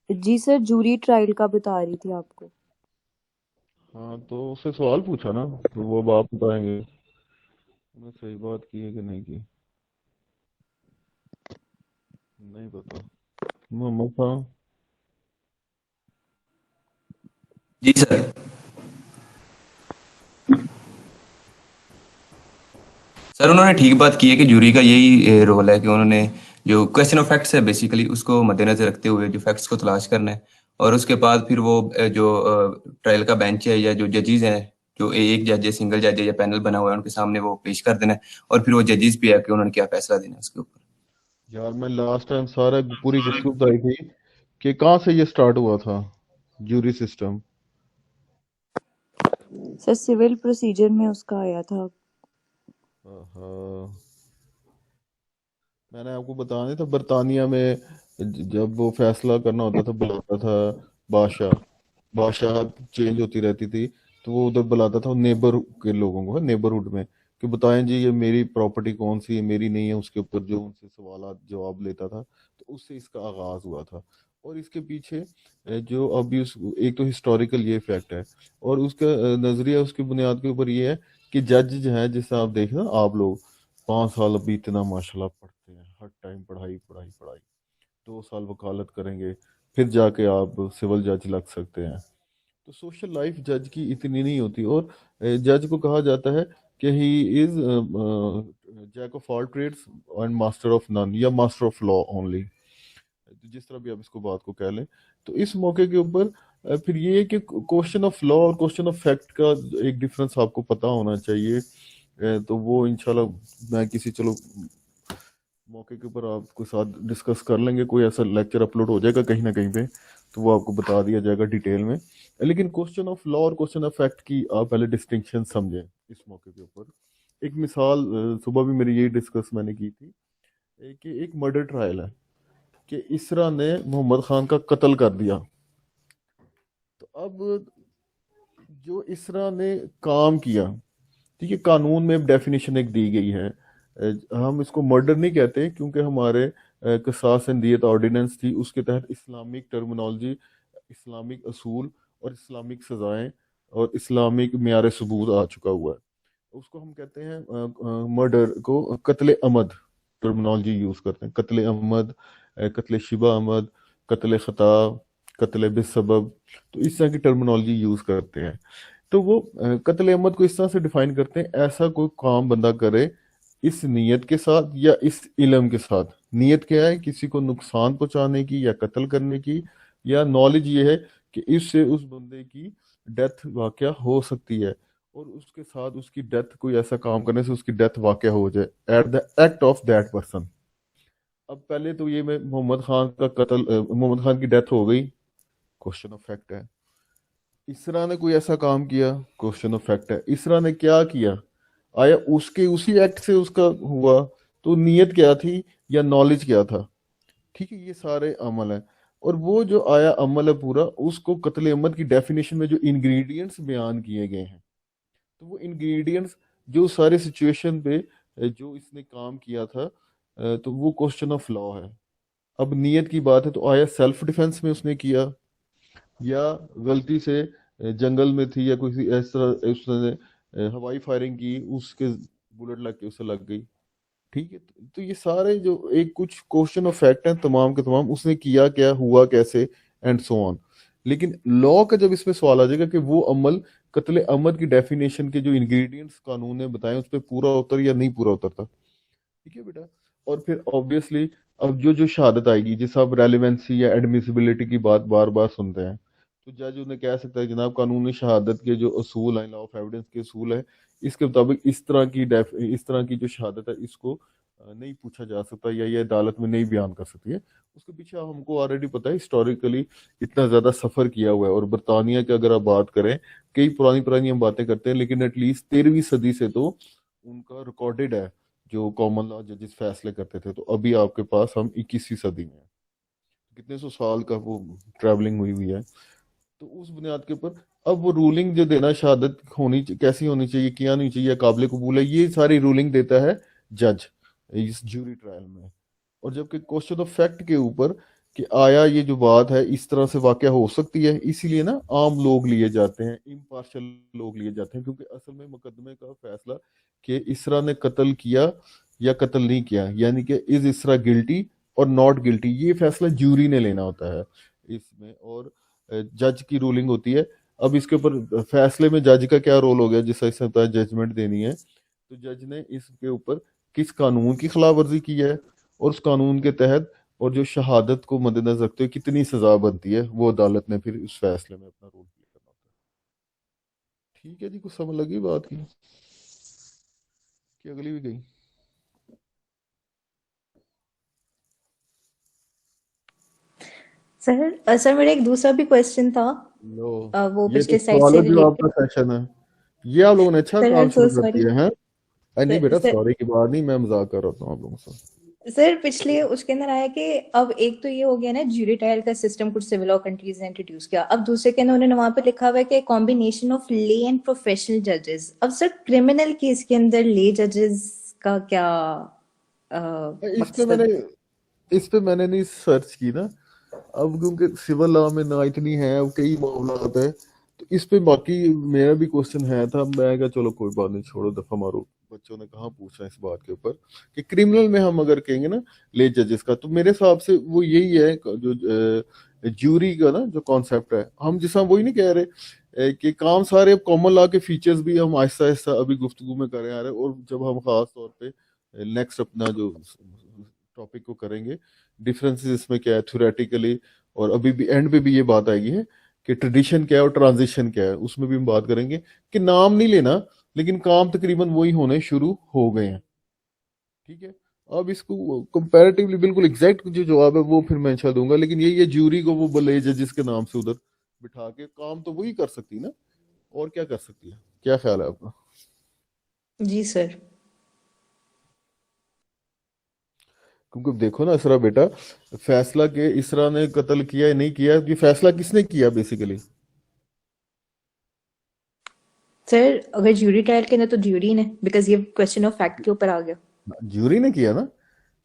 जी सर, जूरी ट्रायल का बता रही थी आपको। हाँ तो उससे सवाल पूछा ना, तो वो अब आप बताएंगे उन्होंने सही बात की है कि नहीं की। नहीं पता। मोहम्मद खान। जी सर। सर उन्होंने ठीक बात की है कि जूरी का यही रोल है कि उन्होंने जो क्वेश्चन ऑफ फैक्ट्स है बेसिकली उसको मद्देनजर रखते हुए जो फैक्ट्स को तलाश करना है, और उसके बाद फिर वो जो ट्रायल का बेंच है या जो जजेस हैं, जो एक जज है, सिंगल जज है या पैनल बना हुआ है, उनके सामने वो पेश कर देना है, और फिर वो जजेस भी है कि उन्होंने क्या फैसला देना है उसके ऊपर। यार मैं लास्ट टाइम सारा पूरी गुफ्तगू बताई थी कि कहाँ से ये स्टार्ट हुआ था, jury system. Sir civil procedure में उसका आया था। मैंने आपको बताया नहीं था, बरतानिया में जब वो फैसला करना होता था बुलाता था बादशाह, बादशाह चेंज होती रहती थी, तो वो उधर बुलाता था नेबर के लोगों को, नेबरहुड में, कि बताएं जी ये मेरी प्रॉपर्टी कौन सी है, मेरी नहीं है, उसके ऊपर जो उनसे सवाल जवाब लेता था। तो उससे इसका आगाज हुआ था। और इसके पीछे जो अभी उस एक तो हिस्टोरिकल ये फैक्ट है, और उसका नजरिया उसकी बुनियाद के ऊपर ये है कि जज जो है, जैसे आप देख ना, आप लोग 5 साल अभी इतना माशाल्लाह पढ़ते हैं, हर टाइम पढ़ाई पढ़ाई पढ़ाई, 2 साल वकालत करेंगे, फिर जाके आप सिविल जज लग सकते हैं। तो सोशल लाइफ जज की इतनी नहीं होती। और जज को कहा जाता है कि he is jack of all trades and master of none, या मास्टर ऑफ लॉ ओनली, जिस तरह भी आप इसको बात को कह लें। तो इस मौके के ऊपर फिर ये है कि क्वेश्चन ऑफ लॉ और क्वेश्चन ऑफ फैक्ट का एक डिफरेंस आपको पता होना चाहिए। तो वो इंशाल्लाह मैं किसी, चलो मौके के ऊपर आपके साथ डिस्कस कर लेंगे, कोई ऐसा लेक्चर अपलोड हो जाएगा कहीं ना कहीं पे, तो वो आपको बता दिया जाएगा डिटेल में। लेकिन क्वेश्चन ऑफ लॉ और क्वेश्चन ऑफ फैक्ट की आप पहले डिस्टिंक्शन समझें इस मौके के ऊपर। एक मिसाल सुबह भी मेरी यही डिस्कस मैंने की थी, कि एक मर्डर ट्रायल है कि इसरा ने मोहम्मद खान का कत्ल कर दिया। तो अब जो इसरा ने काम किया, ठीक है, कानून में डेफिनेशन एक दी गई है। हम इसको मर्डर नहीं कहते क्योंकि हमारे कसास एंड दियत ऑर्डिनेंस थी, उसके तहत इस्लामिक टर्मिनोलॉजी, इस्लामिक असूल और इस्लामिक सजाएं और इस्लामिक मेयार सबूत आ चुका हुआ है। उसको हम कहते हैं मर्डर को कत्ले अमद टर्मिनोलॉजी यूज करते हैं। कत्ले अमद, कत्ले शिबा अमद, कत्ले खता, कत्ले बेसबब, तो इस तरह की टर्मिनोलॉजी यूज करते हैं। तो वो कत्ले अमद को इस तरह से डिफाइन करते हैं, ऐसा कोई काम बंदा करे इस नीयत के साथ या इस इल्म के साथ। नीयत क्या है? किसी को नुकसान पहुंचाने की या कत्ल करने की, या नॉलेज ये है कि इससे उस बंदे की डेथ वाकया हो सकती है, और उसके साथ उसकी डेथ, कोई ऐसा काम करने से उसकी डेथ वाकया हो जाए at the act of that person. अब पहले तो ये में मोहम्मद खान का कत्ल, मोहम्मद खान की डेथ हो गई, क्वेश्चन ऑफ फैक्ट है। इसरा ने कोई ऐसा काम किया, क्वेश्चन ऑफ फैक्ट है। इसरा ने क्या किया, आया उसके उसी एक्ट से उसका हुआ, तो नीयत क्या थी या नॉलेज क्या था? ठीक है, ये सारे अमल है। और वो जो आया अमल है पूरा, उसको कत्ले अमद की डेफिनेशन में जो इंग्रेडिएंट्स बयान किए गए हैं, तो वो इंग्रेडिएंट्स जो सारे सिचुएशन पे जो इसने काम किया था, तो वो क्वेश्चन ऑफ लॉ है। अब नीयत की बात है, तो आया सेल्फ डिफेंस में उसने किया, या गलती से जंगल में थी, या कोई इस तरह उसने हवाई फायरिंग की, उसके बुलेट लग के उसे लग गई। ठीक है, तो ये सारे जो एक कुछ क्वेश्चन ऑफ फैक्ट हैं, तमाम के तमाम, उसने किया क्या, हुआ कैसे, एंड सो ऑन। लेकिन लॉ का जब इसमें सवाल आ जाएगा कि वो अमल कत्ले अमद की डेफिनेशन के जो इंग्रेडिएंट्स कानून ने बताए उस पर पूरा उतर या नहीं पूरा उतरता। ठीक है बेटा। और फिर ऑब्वियसली अब जो जो शहादत आएगी, जिस आप रेलिवेंसी या एडमिसिबिलिटी की बात बार बार सुनते हैं, तो जज उन्हें कह सकता है जनाब कानूनी शहादत के जो असूल हैं, लॉ ऑफ एविडेंस के असूल है, इसके मुताबिक इस तरह की जो शहादत है इसको नहीं पूछा जा सकता, या ये अदालत में नहीं बयान कर सकती है। उसके पीछे हमको ऑलरेडी पता है, हिस्टोरिकली इतना ज्यादा सफर किया हुआ है। और बरतानिया की अगर आप बात करें, कई पुरानी पुरानी हम बातें करते हैं, लेकिन एटलीस्ट 13वीं सदी से तो उनका रिकॉर्डेड है जो कॉमन लॉ जजेस फैसले करते थे। तो अभी आपके पास हम 21वीं सदी में हैं, कितने सौ साल का वो ट्रैवलिंग हुई हुई है। तो उस बुनियाद के ऊपर अब वो रूलिंग जो देना, शहादत कैसी होनी चाहिए, क्या नहीं चाहिए, काबिल कबूल है, ये सारी रूलिंग देता है जज इस ज्यूरी ट्रायल में। और जबकि क्वेश्चन ऑफ फैक्ट के ऊपर कि आया ये जो बात है इस तरह से वाकया हो सकती है, इसीलिए ना आम लोग लिए जाते हैं, इम्पार्शल लोग लिए जाते हैं, क्योंकि असल में मुकदमे का फैसला कि इसरा ने कत्ल किया या कत्ल नहीं किया, यानी कि इज इसरा गिल्टी और नॉट गिल्टी, ये फैसला ज्यूरी ने लेना होता है इसमें, और जज की रूलिंग होती है। अब इसके ऊपर फैसले में जज का क्या रोल हो गया, जिस हिसाब से जजमेंट देनी है, तो जज ने इसके ऊपर किस कानून की खिलाफ वर्जी की है, और उस कानून के तहत और जो शहादत को मद्देनजर रखते हुए कितनी सजा बनती है, वो अदालत ने फिर उस फैसले में अपना रोल प्ले करना होता है। ठीक है जी, कुछ समझ लगी बात की कि अगली भी गई? सर मेरा एक दूसरा भी क्वेश्चन था, लो, वो ये तो पिछले साइड सवाल से जवाब रिलेटेड। का सेशन है। ये आप लोगों ने अच्छा सर आई काम एम सो शुरू कर सॉरी। दिया है। नहीं बेटा, सर सॉरी की बात नहीं, मैं मजाक कर रहा हूँ आप लोगों से। सर पिछले उसके अंदर आया कि अब एक तो ये हो गया ना, ज्यूरी ट्रायल का सिस्टम कुछ सिविल लॉ कंट्रीज ने इंट्रोड्यूस किया। अब दूसरे के अंदर उन्होंने वहां पे लिखा हुआ है कि कॉम्बिनेशन ऑफ ले एंड प्रोफेशनल जजेस। अब सर क्रिमिनल केस के अंदर ले जजेस का क्या इस पे मकसद? मैंने नहीं सर्च की ना, अब क्योंकि सिविल लॉ में ना इतनी है, अब कई मामला है, तो इस पे बाकी मेरा भी क्वेश्चन है था। मैं कहा चलो कोई बात नहीं, छोड़ो, दफा मारो, बच्चों ने कहाँ पूछा इस बात के ऊपर कि क्रिमिनल में हम अगर कहेंगे ना ले जजेस का, तो मेरे हिसाब से वो यही है जो ज्यूरी का ना जो कॉन्सेप्ट है, हम जिसका वही नहीं कह रहे कि काम सारे अब कॉमन लॉ के फीचर्स भी हम आहिस्ता आहिस्ता अभी गुफ्तगू में कर आ रहे हैं। और जब हम खास तौर पे नेक्स्ट अपना जो टॉपिक को करेंगे, डिफरेंसेस इसमें क्या है थ्योरेटिकली, और अभी भी एंड पे भी ये बात आएगी है कि ट्रेडिशन क्या है और ट्रांजिशन क्या है, उसमें भी हम बात करेंगे कि नाम नहीं लेना, लेकिन काम तकरीबन वही होने शुरू हो गए हैं। ठीक है, अब इसको कंपैरेटिवली बिल्कुल एग्जैक्ट जो जवाब है वो फिर मैं इंशाल्लाह दूंगा, लेकिन ये ज्यूरी को वो बोले जजेस के नाम से उधर बिठा के काम तो वही कर सकती ना, और क्या कर सकती है? क्या ख्याल है आपका? जी सर। क्योंकि देखो ना इसरा बेटा, फैसला के इसरा ने कत्ल किया या नहीं किया, ये फैसला किसने किया बेसिकली? सर अगर ज्यूरी ट्रायल के ना तो ज्यूरी ने, बिकॉज ये क्वेश्चन ऑफ फैक्ट के ऊपर आ गया ज्यूरी ने किया ना।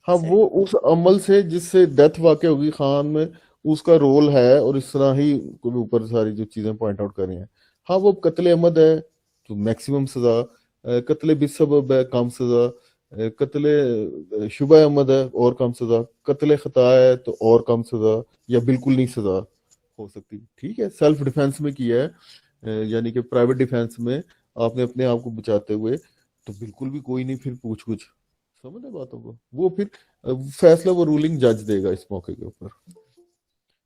हाँ, सर। वो उस अमल से जिससे डेथ वाकई होगी खान में, उसका रोल है, और इस तरह ही कोई ऊपर सारी जो चीजें पॉइंट आउट कर रही हैं। हाँ, वो कत्ले अमद है तो मैक्सिमम सजा, कत्ले बिसबब है कम सजा, कत्ले शुबह अहमद है और कम सजा, कत्ले खता है तो और कम सजा, या बिल्कुल नहीं सजा हो सकती। ठीक है, सेल्फ डिफेंस में किया है, यानी कि प्राइवेट डिफेंस में आपने अपने आप को बचाते हुए, तो बिल्कुल भी कोई नहीं फिर पूछ कुछ। समझ है बातों को, वो फिर फैसला वो रूलिंग जज देगा इस मौके के ऊपर।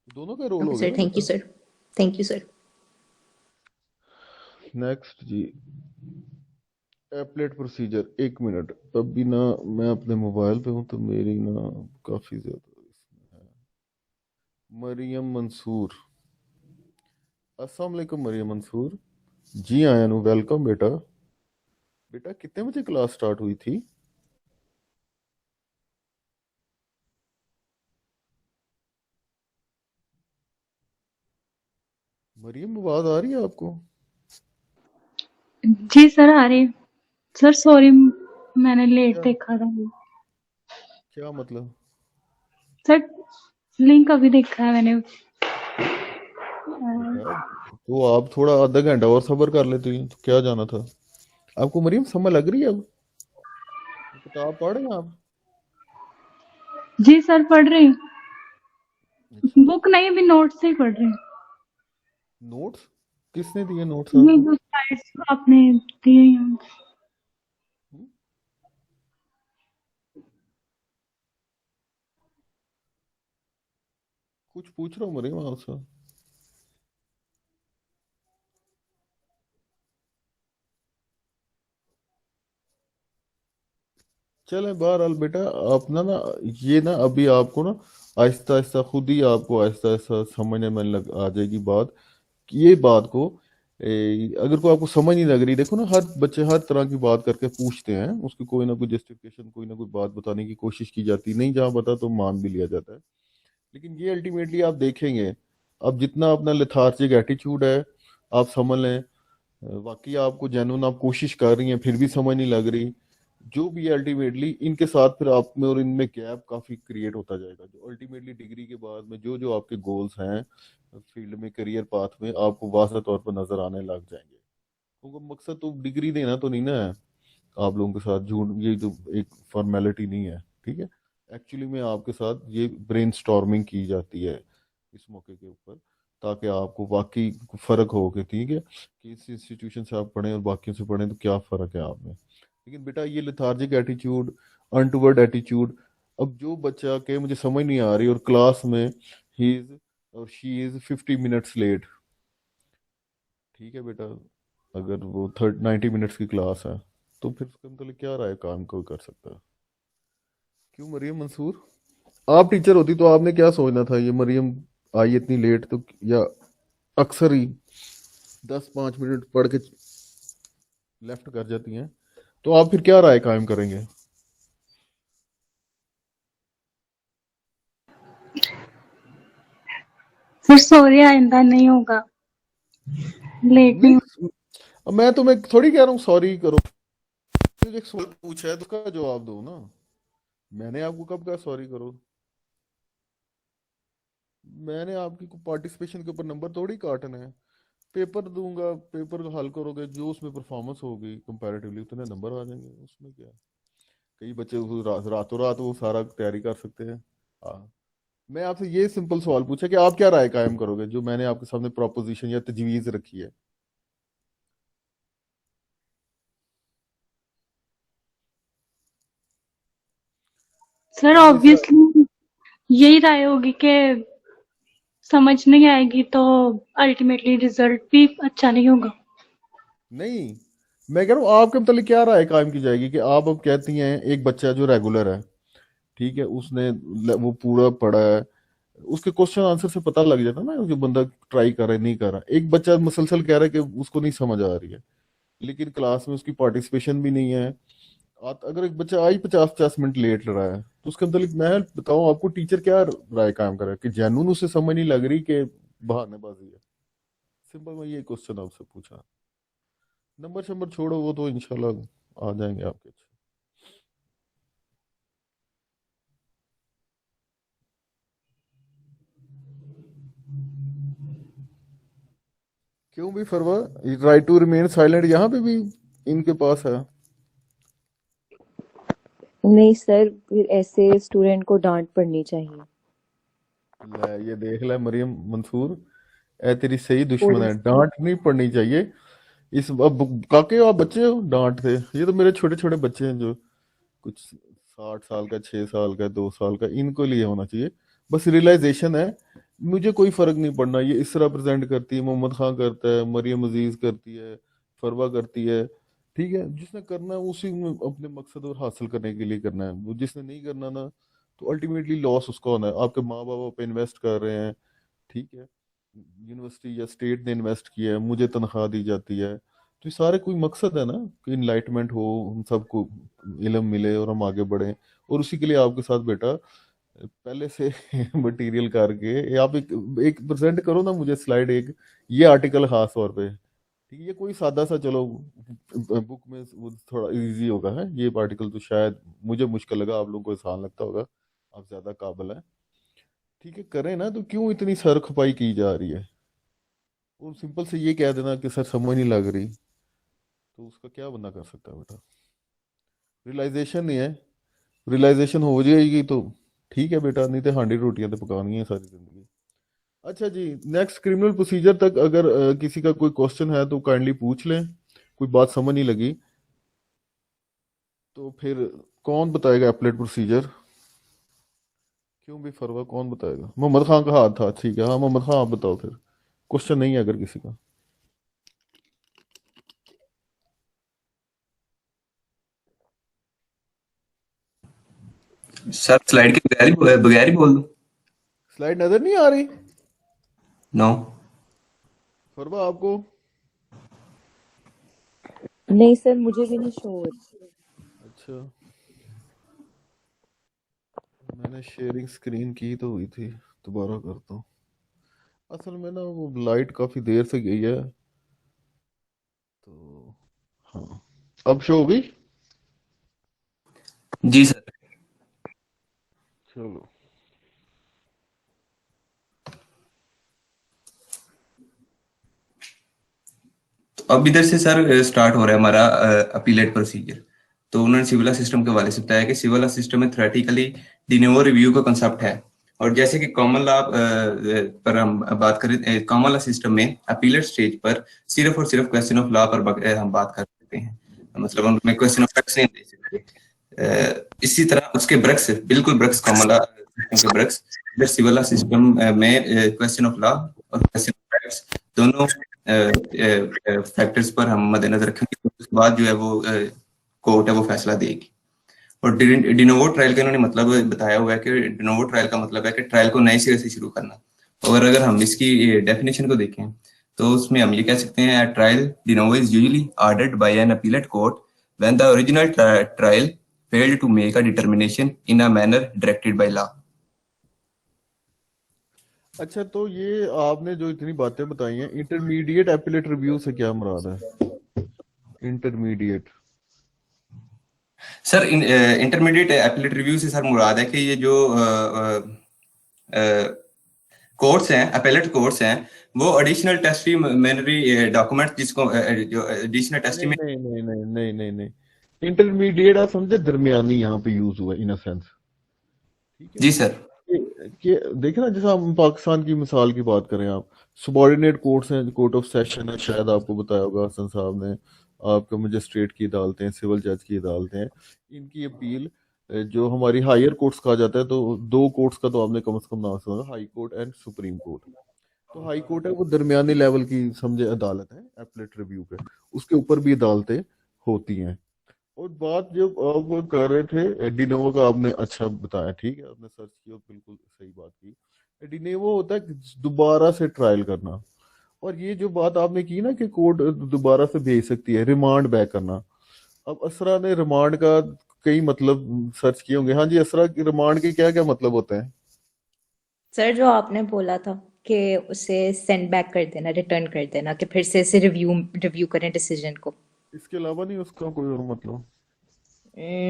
दोनों का रोल ओके हो गया सर, ना थैंक यू बेटा। Sir, thank you sir. Next जी, एपलेट प्रोसीजर। एक मिनट, अभी ना मैं अपने मोबाइल पे हूँ तो मेरी ना काफी ज्यादा इसमें है। मरियम मंसूर, अस्सलाम वालेकुम मरियम मंसूर जी। आया नु, वेलकम बेटा। बेटा कितने बजे क्लास स्टार्ट हुई थी? मरियम, आवाज आ रही है आपको? जी सर आ रही। सर सॉरी, मैंने लेट क्या देखा था। क्या मतलब? सर लिंक अभी देखा है मैंने। बेटा तो आप थोड़ा आधा घंटा और सब्र कर लेते तो क्या जाना था आपको। मरियम समझ लग रही है अब? किताब पढ़ रहे हैं आप? जी सर पढ़ रही हूँ। अच्छा, बुक नहीं, अभी नोट से ही पढ़ रही हूँ। नोट्स किसने दिए नोट्स ये आपको? जो स्लाइड्स आपने दिए हैं। हम्म? कुछ पूछ रहा हूँ मरियम आपसे। चले बहरहाल बेटा, आप ना ना ये ना अभी आपको ना आहिस्ता आहिस्ता खुद ही आपको आहिस्ता आहिस्ता समझने में लग आ जाएगी बात, कि ये बात को अगर कोई आपको समझ नहीं लग रही, देखो ना हर बच्चे हर तरह की बात करके पूछते हैं, उसकी कोई ना कोई जस्टिफिकेशन, कोई ना कोई बात बताने की कोशिश की जाती है, नहीं जहाँ बता तो मान भी लिया जाता है। लेकिन ये अल्टीमेटली आप देखेंगे, अब जितना अपना लेथार्जिक एटीट्यूड है आप समझ लें, वाकई आपको जेन्युइन आप कोशिश कर रही हैं फिर भी समझ नहीं लग रही, जो भी है अल्टीमेटली इनके साथ फिर आप में और इनमें गैप काफी क्रिएट होता जाएगा, जो अल्टीमेटली डिग्री के बाद में जो जो आपके गोल्स हैं फील्ड में, करियर पाथ में, आपको वाज़ह तौर पर नजर आने लग जाएंगे। क्योंकि मकसद तो डिग्री देना तो नहीं ना है आप लोगों के साथ, झूठ ये तो एक फॉर्मेलिटी नहीं है। ठीक है, एक्चुअली में आपके साथ ये ब्रेनस्टॉर्मिंग की जाती है इस मौके के ऊपर, ताकि आपको वाकई फर्क हो कि ठीक है कि इस इंस्टीट्यूशन से आप पढ़ें और बाकियों से पढ़ें तो क्या फर्क है आप में। लेकिन बेटा ये लेथार्जिक एटीट्यूड, अनटूवर्ड एटीट्यूड, अब जो बच्चा के मुझे समझ नहीं आ रही और क्लास में ही इज और शी इज 50 मिनट्स लेट, ठीक है बेटा, अगर वो 90 मिनट्स की क्लास है तो फिर उसके मतलब क्या राय काम कोई कर सकता है? क्यों मरियम मंसूर, आप टीचर होती तो आपने क्या सोचना था, ये मरियम आई इतनी लेट तो, या अक्सर ही 10-5 मिनट पढ़ के लेफ्ट कर जाती हैं, तो आप फिर क्या राय कायम करेंगे? सर सॉरी, आइंदा नहीं होगा, लेट नहीं होगा। नहीं, अब मैं तुम्हें थोड़ी कह रहा हूँ सॉरी करो, मुझे एक सवाल पूछा है तो उसका जवाब दो ना। मैंने आपको कब कहा सॉरी करो? मैंने आपकी पार्टिसिपेशन के ऊपर नंबर थोड़ी काटना है, पेपर दूंगा, पेपर को हल करोगे, जो उसमें परफॉर्मेंस होगी कंपैरेटिवली उतने नंबर आ जाएंगे, उसमें क्या है? कई बच्चे रातों रात वो सारा तैयारी कर सकते हैं। हाँ, मैं आपसे ये सिंपल सवाल पूछा कि आप क्या राय कायम करोगे जो मैंने आपके सामने प्रोपोजिशन या तजवीज रखी है। सर अब जैसे ऑब्वियसली यही राय होगी कि समझ नहीं आएगी तो अल्टीमेटली रिजल्ट भी अच्छा नहीं होगा। नहीं, मैं कह रहा हूँ आपके मतलब क्या राय कायम की जाएगी कि आप अब कहती हैं एक बच्चा जो रेगुलर है, ठीक है, उसने वो पूरा पढ़ा है, उसके क्वेश्चन आंसर से पता लग जाता है ना जो बंदा ट्राई कर रहा है नहीं कर रहा। एक बच्चा मुसलसल कह रहा है कि उसको नहीं समझ आ रही है, लेकिन क्लास में उसकी पार्टिसिपेशन भी नहीं है। अगर एक बच्चा आई 50-50 मिनट लेट रहा है तो उसके मतलब मैं बताऊं आपको टीचर क्या राय कायम कर रहा है, कि जेन्युइन उसे समझ नहीं लग रही कि बहानेबाजी है? सिंपल मैं ये क्वेश्चन आपसे पूछा। नंबर शंबर छोड़ो, वो तो इंशाल्लाह आ जाएंगे आपके। क्यों भी फरवा, राइट टू रिमेन साइलेंट यहाँ पे भी इनके पास है। नहीं सर, फिर ऐसे स्टूडेंट को डांट पड़नी चाहिए। ले ये देख ले मरियम मंसूर, ए तेरी सही दुश्मन थोड़ी है, सी। डांट नहीं पड़नी चाहिए। इस अब काके आप बच्चे हो डांट थे, ये तो मेरे छोटे छोटे बच्चे हैं जो कुछ 60 साल का, 6 साल का, 2 साल का, इनको लिए होना चाहिए। बस रियलाइजेशन है, मुझे कोई फर्क नहीं पड़ना ये इसरा प्रेजेंट करती है, मोहम्मद खान करता है, मरियम अजीज करती है, फरवा करती है, ठीक है। जिसने करना है उसी में अपने मकसद और हासिल करने के लिए करना है, वो जिसने नहीं करना ना, तो अल्टीमेटली लॉस उसका होना है। आपके माँ बाप पे इन्वेस्ट कर रहे हैं, ठीक है, यूनिवर्सिटी या स्टेट ने इन्वेस्ट किया है, मुझे तनख्वाह दी जाती है, तो ये सारे कोई मकसद है ना कि इनलाइटमेंट हो, हम सबको इल्म मिले और हम आगे बढ़े। और उसी के लिए आपके साथ बेटा पहले से मटेरियल करके आप एक प्रेजेंट करो ना मुझे स्लाइड एक, ये आर्टिकल खास तौर पे, ठीक है। ये कोई सादा सा, चलो बुक में वो थोड़ा इजी होगा है, ये आर्टिकल तो शायद मुझे मुश्किल लगा, आप लोगों को आसान लगता होगा, आप ज्यादा काबिल है, ठीक है। करें ना, तो क्यों इतनी सर खपाई की जा रही है। और सिंपल से ये कह देना कि सर समझ नहीं लग रही, तो उसका क्या बंदा कर सकता है बेटा। रियलाइजेशन नहीं है, रियलाइजेशन हो जाएगी तो ठीक है बेटा, नहीं तो हांडी रोटियां तो पकानी है सारी जिंदगी। अच्छा जी, नेक्स्ट क्रिमिनल प्रोसीजर तक अगर किसी का कोई क्वेश्चन है तो काइंडली पूछ लें। कोई बात समझ नहीं लगी तो फिर कौन बताएगा एपलेट प्रोसीजर। क्यों भी फरवा, कौन बताएगा। मोहम्मद खान का हाथ था, ठीक है, हाँ मोहम्मद खान आप बताओ फिर। क्वेश्चन नहीं है अगर किसी का। सर स्लाइड के बगैर ही बोल दो। स्लाइड नजर नहीं आ रही नो। फरवा आपको। नहीं सर, मुझे भी नहीं शो हो रही। अच्छा, मैंने शेयरिंग स्क्रीन की तो हुई थी, दोबारा करता हूँ। असल में ना वो लाइट काफी देर से गई है, तो हाँ, अब शो हो गई। जी सर। चलो, तो अब इधर से सर स्टार्ट हो रहा है हमारा अपीलेट प्रोसीजर। तो उन्होंने सिविला सिस्टम के हवाले से बताया कि सिविला सिस्टम में थ्योरेटिकली डिनोवो रिव्यू का कंसेप्ट है। और जैसे कि कॉमन लॉ पर हम बात करें, कॉमन लॉ सिस्टम में अपीलेट स्टेज पर सिर्फ और सिर्फ क्वेश्चन ऑफ लॉ पर हम बात कर सकते हैं, मतलब उनमें क्वेश्चन ऑफ फैक्ट्स नहीं दे सकते। इसी तरह उसके ब्रक्स, बिल्कुल ब्रक्स, कॉमन लॉ सिस्टम के ब्रक्स इधर सिविल लॉ सिस्टम में क्वेश्चन ऑफ लॉ और क्वेश्चन ऑफ फैक्ट्स दोनों फैक्टर्स पर हम मद्देनजर रखेंगे, तो उसके बाद जो है वो कोर्ट है वो फैसला देगी। और डिनोवो ट्रायल का इन्होंने मतलब बताया हुआ है कि डिनोवो ट्रायल का मतलब है कि ट्रायल को नए सिरे से शुरू करना। और अगर हम इसकी डेफिनेशन को देखें तो उसमें हम ये कह सकते हैं, trial de novo is usually ordered by an appellate court when the original trial failed to make a determination in a manner directed by law. अच्छा, तो ये आपने जो इतनी बातें बताई हैं, इंटरमीडिएट एपीलेट रिव्यू से क्या मुराद है। Intermediate sir intermediate appellate review से सर मुराद है कि ये जो कोर्ट्स हैं, अपीलेट कोर्ट्स हैं, वो एडिशनल टेस्टिमोनियरी डॉक्यूमेंट जिसको जो एडिशनल नहीं टेस्टिमोनी। नहीं नहीं नहीं नहीं नहीं नहीं, इंटरमीडिएट आप समझे, दरमियानी यहाँ पे यूज हुआ इन अ सेंस, ठीक है। जी सर। कि देखे ना, जैसे हम पाकिस्तान की मिसाल की बात करें, आप सबॉर्डिनेट कोर्ट्स हैं, कोर्ट ऑफ सेशन है, शायद आपको बताया होगा हसन साहब ने, आपका मजिस्ट्रेट की अदालतें, सिविल जज की अदालतें हैं, इनकी अपील जो हमारी हायर कोर्ट्स कहा जाता है, तो दो कोर्ट्स का तो आपने कम से कम नाम सुना, high court and supreme court. तो हाई कोर्ट है वो दरमियानी लेवल की समझे अदालत है एपलेट रिव्यू पे, उसके ऊपर भी अदालतें होती हैं। और बात जब आप कर रहे थे डिनोवो का, आपने अच्छा बताया, ठीक है, आपने सर्च किया, बिल्कुल सही बात की। डिनोवो होता है दोबारा से ट्रायल करना। और ये जो बात आपने की ना कि कोर्ट दोबारा से भेज सकती है, रिमांड बैक करना। अब असरा ने रिमांड का कई मतलब सर्च किए होंगे। हाँ जी असरा, रिमांड के क्या क्या मतलब होते हैं। सर जो आपने बोला था कि उसे सेंड बैक कर देना, रिटर्न कर देना, कि फिर से रिव्यू करें डिसीजन को। इसके अलावा नहीं उसका कोई और मतलब?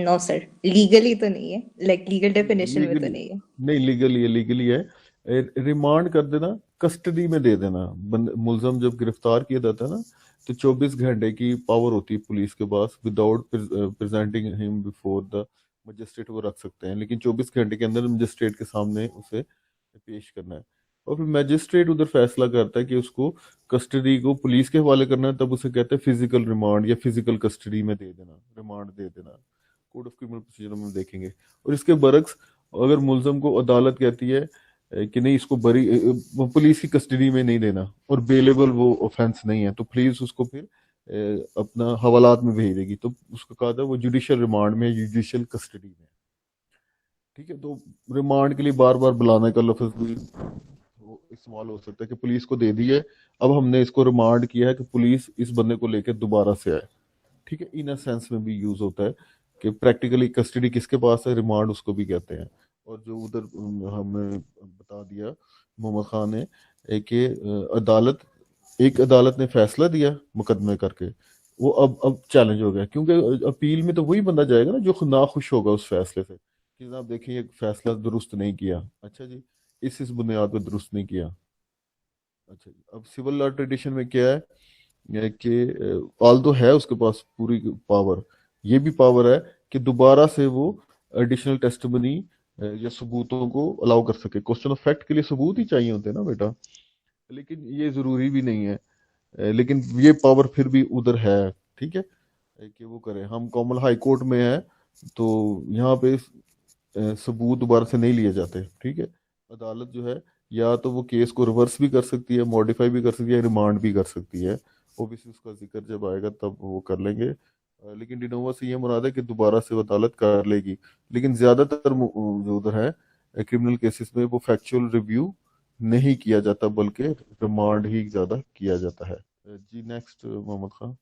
नो सर, लीगली तो नहीं है, लाइक लीगल डेफिनेशन में तो लीगली नहीं है। नहीं, लीगली है। रिमांड कर देना, कस्टडी में दे देना। मुलजम जब गिरफ्तार किया जाता है ना, तो 24 घंटे की पावर होती है पुलिस के पास, without presenting him before the magistrate वो रख सकते हैं, लेकिन 24 घंटे के अंदर मजिस्ट्रेट के सामने उसे पेश करना है। और फिर मजिस्ट्रेट उधर फैसला करता है कि उसको कस्टडी को पुलिस के हवाले करना है, तब उसे कहते हैं फिजिकल रिमांड या फिजिकल कस्टडी में दे देना, रिमांड दे देना। कोड ऑफ क्रिमिनल प्रोसीजर में देखेंगे। और इसके बरक्स अगर मुलजम को अदालत कहती है कि नहीं इसको वो पुलिस की कस्टडी में नहीं देना और बेलेबल वो ऑफेंस नहीं है, तो पुलिस उसको फिर अपना हवालात में भेज देगी, तो उसको कहा था वो जुडिशियल रिमांड में, जुडिशियल कस्टडी में। ठीक है, तो रिमांड के लिए बार बार बुलाने का लफ्ज भी वो इस्तेमाल हो सकता है कि पुलिस को दे दी है, अब हमने इसको रिमांड किया है कि पुलिस इस बंदे को लेकर दोबारा से आए। ठीक है, इन सेंस में भी यूज होता है कि प्रैक्टिकली कस्टडी किसके पास है, रिमांड उसको भी कहते हैं। और जो उधर हमें बता दिया मोहम्मद खान ने कि अदालत एक अदालत ने फैसला दिया मुकदमे करके, वो अब चैलेंज हो गया, क्योंकि अपील में तो वही बंदा जाएगा ना जो ना खुश होगा उस फैसले से कि जनाब देखिए ये फैसला दुरुस्त नहीं किया। अच्छा जी, इस बुनियाद पर दुरुस्त नहीं किया। अच्छा जी, अब सिविल लॉ ट्रेडिशन में क्या है कि ऑल्दो है उसके पास पूरी पावर, ये भी पावर है कि दोबारा से वो एडिशनल टेस्टिमनी या सबूतों को अलाउ कर सके। क्वेश्चन ऑफ फैक्ट के लिए सबूत ही चाहिए होते हैं ना बेटा, लेकिन ये जरूरी भी नहीं है। लेकिन ये पावर फिर भी उधर है। ठीक है, कि वो करे। हम कॉमन हाई कोर्ट में है, तो यहाँ पे सबूत दोबारा से नहीं लिए जाते। ठीक है, अदालत जो है या तो वो केस को रिवर्स भी कर सकती है, मॉडिफाई भी कर सकती है, रिमांड भी कर सकती है। ओबीसी उसका जिक्र जब आएगा तब वो कर लेंगे। लेकिन डिनोवा से ये मुराद है कि दोबारा से वो अदालत कर लेगी। लेकिन ज्यादातर जो उधर है क्रिमिनल केसेस में वो फैक्चुअल रिव्यू नहीं किया जाता, बल्कि रिमांड ही ज्यादा किया जाता है। जी नेक्स्ट मोहम्मद खान,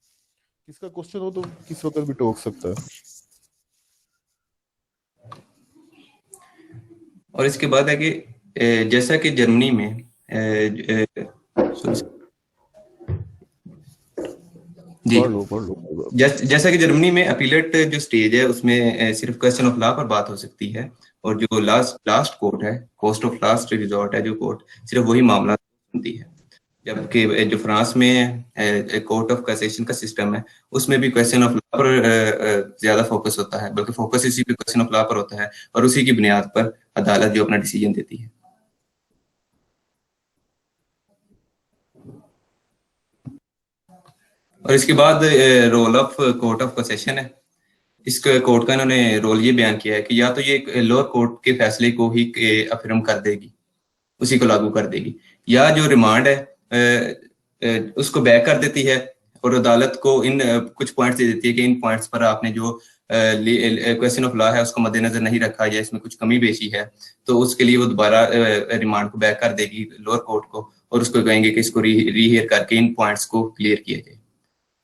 किसका क्वेश्चन हो तो किस वक्त भी टोक सकता है। और इसके बाद है कि जैसा कि जर्मनी में जी पढ़ लो। जैसा कि जर्मनी में अपीलेट जो स्टेज है उसमें सिर्फ क्वेश्चन ऑफ लॉ पर बात हो सकती है, और जो लास्ट कोर्ट है, कोर्ट ऑफ लास्ट रिजॉर्ट है जो कोर्ट, सिर्फ वही मामला सुनती है। जबकि जो फ्रांस में कोर्ट ऑफ कैसेशन का सिस्टम है उसमें भी क्वेश्चन ऑफ लॉ पर ज्यादा फोकस होता है, बल्कि फोकस इसी पे क्वेश्चन ऑफ लॉ पर होता है, और उसी की बुनियाद पर अदालत जो अपना डिसीजन देती है। और इसके बाद role of court of cassation है। इस कोर्ट का इन्होंने रोल ये बयान किया है कि या तो ये लोअर कोर्ट के फैसले को ही अफर्म कर देगी, उसी को लागू कर देगी, या जो रिमांड है उसको बैक कर देती है और अदालत को इन कुछ पॉइंट्स दे देती है कि इन पॉइंट्स पर आपने जो क्वेश्चन ऑफ लॉ है उसको मद्देनजर नहीं रखा या इसमें कुछ कमी पेशी है, तो उसके लिए वो दोबारा रिमांड को बैक कर देगी लोअर कोर्ट को, और उसको कहेंगे कि इसको रीहियर करके इन पॉइंट्स को क्लियर किया जाए।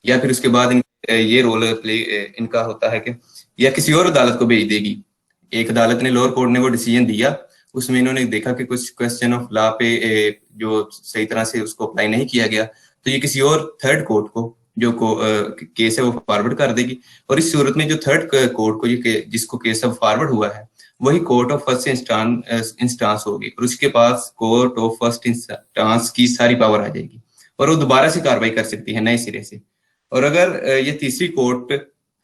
या फिर उसके बाद ये रोल प्ले इनका होता है कि या किसी और अदालत को भेज देगी। एक अदालत ने, लोअर कोर्ट ने वो डिसीजन दिया, उसमें इन्होंने देखा कि कुछ क्वेश्चन ऑफ लॉ पे जो सही तरह से उसको अप्लाई नहीं किया गया, तो ये किसी और थर्ड कोर्ट को जो केस है वो फॉरवर्ड कर देगी। और इस सूरत में जो थर्ड कोर्ट को जिसको केस अब फॉरवर्ड हुआ है वही कोर्ट ऑफ फर्स्ट इंस्टांस होगी, और उसके पास कोर्ट ऑफ फर्स्ट इंस्टांस की सारी पावर आ जाएगी और वो दोबारा से कार्रवाई कर सकती है नए सिरे से। और अगर ये तीसरी कोर्ट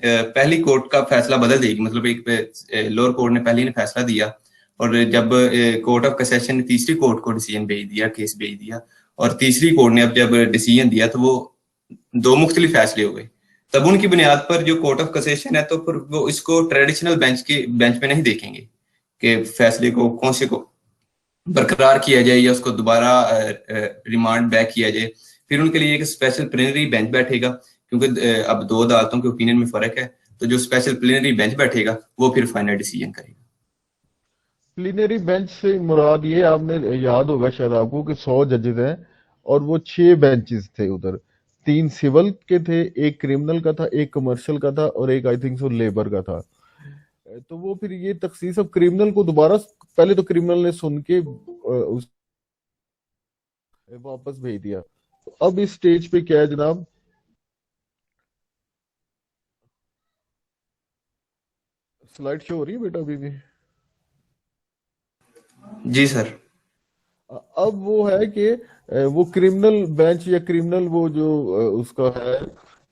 पहली कोर्ट का फैसला बदल देगी, मतलब एक लोअर कोर्ट ने पहले ने फैसला दिया और जब कोर्ट ऑफ कैसेशन ने तीसरी कोर्ट को डिसीजन भेज दिया, केस भेज दिया, और तीसरी कोर्ट ने अब जब डिसीजन दिया तो वो दो मुख्तलिफ फैसले हो गए, तब उनकी बुनियाद पर जो कोर्ट ऑफ कैसेशन है तो फिर वो इसको ट्रेडिशनल बेंच पे नहीं देखेंगे कि फैसले को कौन से को बरकरार किया जाए या उसको दोबारा रिमांड बैक किया जाए। फिर उनके लिए एक स्पेशल प्लेनरी बेंच बैठेगा, क्योंकि अब दो अदालतों के ओपिनियन में फर्क है, तो जो स्पेशल प्लेनरी बेंच बैठेगा वो फिर फाइनल डिसीजन करेगा। प्लीनरी बेंच से मुराद ये, आपने याद होगा शायद आपको कि 100 जजेस हैं और वो 6 बेंचेस थे उधर, 3 सिविल के थे, एक क्रिमिनल का था, एक कमर्शियल का था और एक आई थिंक सो लेबर का था। तो वो फिर ये तखसीस अब क्रिमिनल को दोबारा, पहले तो क्रिमिनल ने सुन के उस वापस भेज दिया। तो अब इस स्टेज पे क्या है जनाब, स्लाइड शो हो रही है बेटा अभी भी? जी सर। अब वो है कि वो क्रिमिनल बेंच या क्रिमिनल वो जो उसका है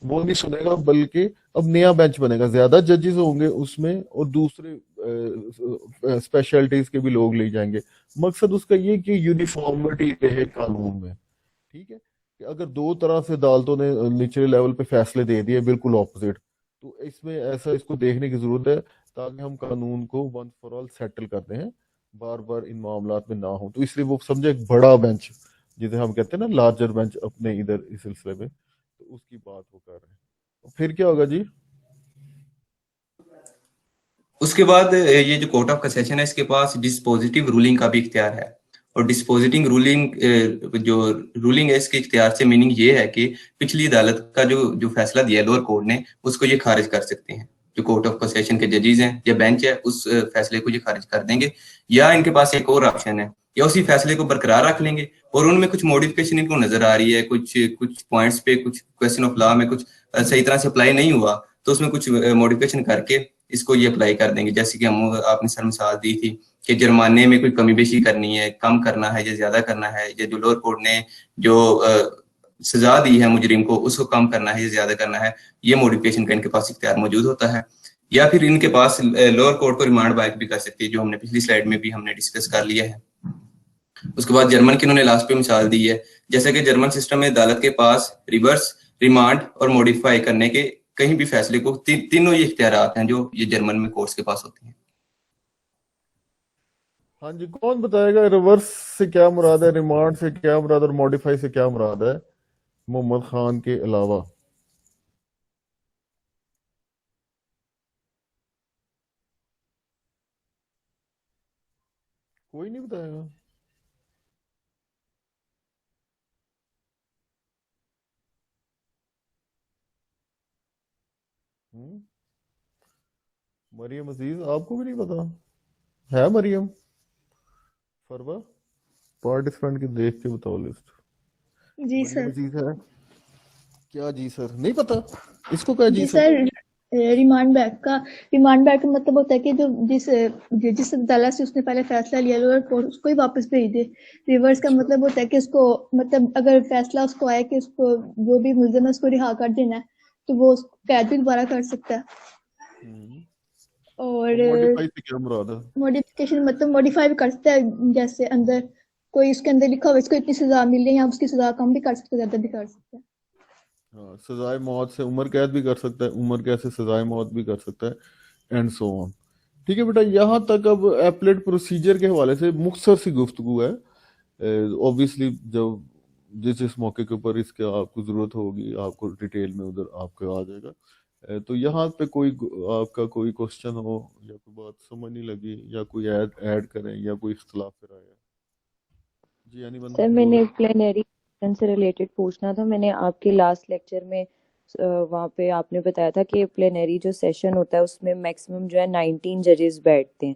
वो नहीं सुनेगा, बल्कि अब नया बेंच बनेगा, ज्यादा जजेस होंगे उसमें और दूसरे स्पेशलिटीज के भी लोग ले जाएंगे। मकसद उसका ये कि यूनिफॉर्मिटी रहे कानून में। ठीक है, कि अगर दो तरह से अदालतों ने निचले लेवल पे फैसले दे दिए बिल्कुल ऑपोजिट, तो इसमें ऐसा इसको देखने की जरूरत है ताकि हम कानून को वन फॉर ऑल सेटल करते हैं, बार बार इन मामलात में ना हो। तो इसलिए वो समझे एक बड़ा बेंच, जिसे हम कहते हैं ना लार्जर बेंच अपने इधर इस सिलसिले में, तो उसकी बात वो कर रहे हैं। फिर क्या होगा जी? उसके बाद ये जो कोर्ट ऑफ कैसेशन है इसके पास डिस्पोजिटिव रूलिंग का भी इख्तियार है। और डिस्पोजिटिंग रूलिंग जो रूलिंग है इसके इख्तियार से मीनिंग ये है कि पिछली अदालत का जो जो फैसला दिया लोअर कोर्ट ने उसको ये खारिज कर सकते हैं। जो कोर्ट ऑफ कैसेशन के जजेस हैं या बेंच है उस फैसले को ये खारिज कर देंगे, या इनके पास एक और ऑप्शन है, या उसी फैसले को बरकरार रख लेंगे और उनमें कुछ मॉडिफिकेशन इनको नजर आ रही है, कुछ कुछ पॉइंट्स पे कुछ क्वेश्चन ऑफ लॉ में कुछ सही तरह से अप्लाई नहीं हुआ, तो उसमें कुछ मॉडिफिकेशन करके इसको ये अप्लाई कर देंगे। जैसे कि हम आपने सर मिसाल दी थी कि जुर्माने में कोई कमी बेशी करनी है, कम करना है या ज्यादा करना है, या जो लोअर कोर्ट ने जो सजा दी है मुजरिम को उसको कम करना है या ज्यादा करना है, ये मॉडिफिकेशन का इनके पास इख्तियार मौजूद होता है। या फिर इनके पास लोअर कोर्ट को रिमांड बैक भी कर सकती है, जो हमने पिछली स्लाइड में भी हमने डिस्कस कर लिया है। उसके बाद जर्मन की उन्होंने लास्ट पे मिसाल दी है, जैसे कि जर्मन सिस्टम में अदालत के पास रिवर्स, रिमांड और मॉडिफाई करने के कहीं भी फैसले को तीनों ये इख्तियारात हैं जो ये जर्मन में कोर्ट्स के पास होते हैं। हाँ जी, कौन बताएगा रिवर्स से क्या मुराद है, रिमांड से क्या मुराद और मॉडिफाई से क्या मुराद है, मोहम्मद खान के अलावा? कोई नहीं बताएगा। हम्म, मरियम अजीज, आपको भी नहीं पता है? मरियम फरवा, पार्टिसिपेंट की देख के बताओ लिस्ट। जी मरियम सर। अजीज है क्या? जी सर, नहीं पता इसको क्या? जी जी सर, सर, रिमांड बैक का मतलब होता है कि जो जिस अदालत से उसने पहले फैसला लिया लोअर कोर्ट उसको ही वापस भेज दे। रिवर्स का अच्छा। मतलब होता है कि उसको, मतलब अगर फैसला उसको आया कि उसको जो भी मुल्जिम है उसको रिहा कर देना है, तो वो उसको कैद भी दोबारा कर सकता है। हम्म, और और मॉडिफाई से क्या मुराद है? मॉडिफिकेशन मतलब मॉडिफाई भी कर सकता है, जैसे अंदर कोई उसके अंदर लिखा हुआ इसको इतनी सजा मिली है, या उसकी सजा कम भी कर सकता है, ज्यादा भी कर सकता है। हाँ, सजाए मौत से उम्र कैद भी कर सकता है, उम्र कैद से सजाए मौत भी कर सकता है, एंड सो ऑन। ठीक है बेटा, यहाँ तक अब एपलेट प्रोसीजर के हवाले से मुख्तसर सी गुफ्तगू है। ऑब्वियसली जब जिस जिस मौके के ऊपर इसके आपको ज़रूरत होगी आपको डिटेल में उधर आपका आ जाएगा। तो यहाँ पे कोई आपका कोई क्वेश्चन हो या कोई बात समझ नहीं लगी या कोई ऐड करें या कोई इख्तलाफ फिर आया? जी एनीवन सर बोलो। मैंने प्लेनरी सेशन से रिलेटेड पूछना था। मैंने आपके लास्ट लेक्चर में वहाँ पे आपने बताया था कि प्लेनरी जो सेशन होता है उसमें मैक्सिमम जो है 19 जजेस बैठते हैं।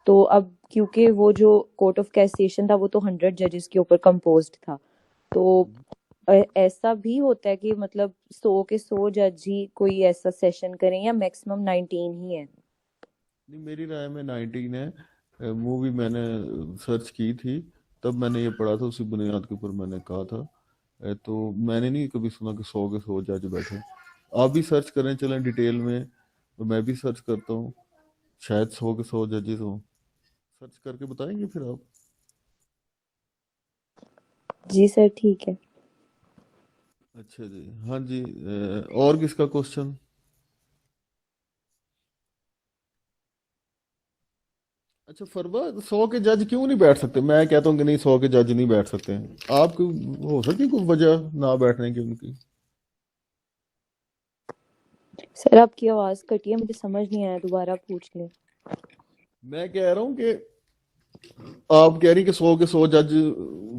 तो अब क्योंकि वो जो कोर्ट ऑफ कैसेशन था वो तो 100 जजेस के ऊपर कंपोज्ड था, तो ऐसा भी होता है कि मतलब 100 के 100 जज ही कोई ऐसा सेशन करें या मैक्सिमम 19 ही है? नहीं, मेरी राय में 19 है। मूवी मैंने सर्च की थी, तब मैंने ये पढ़ा था, उसी बुनियाद के ऊपर मैंने कहा था। तो मैंने नहीं कभी सुना कि 100 के 100 जज बैठे। आप भी सर्च करें, चलें डिटेल में, तो मैं भी सर्च करता हूँ, शायद 100 के 100 जजेस हों। सर्च करके बताएंगे फिर आप? जी सर ठीक है। अच्छा जी, हाँ जी। और किसका क्वेश्चन? अच्छा फरवा, 100 के जज क्यों नहीं बैठ सकते? मैं कहता हूँ कि नहीं, 100 के जज नहीं बैठ सकते हैं। आपको हो सकती कोई वजह ना बैठने की उनकी? सर आपकी आवाज कटी है, मुझे समझ नहीं आया, दोबारा पूछ लें। मैं कह रहा हूँ कि आप कह रही कि 100 के 100 जज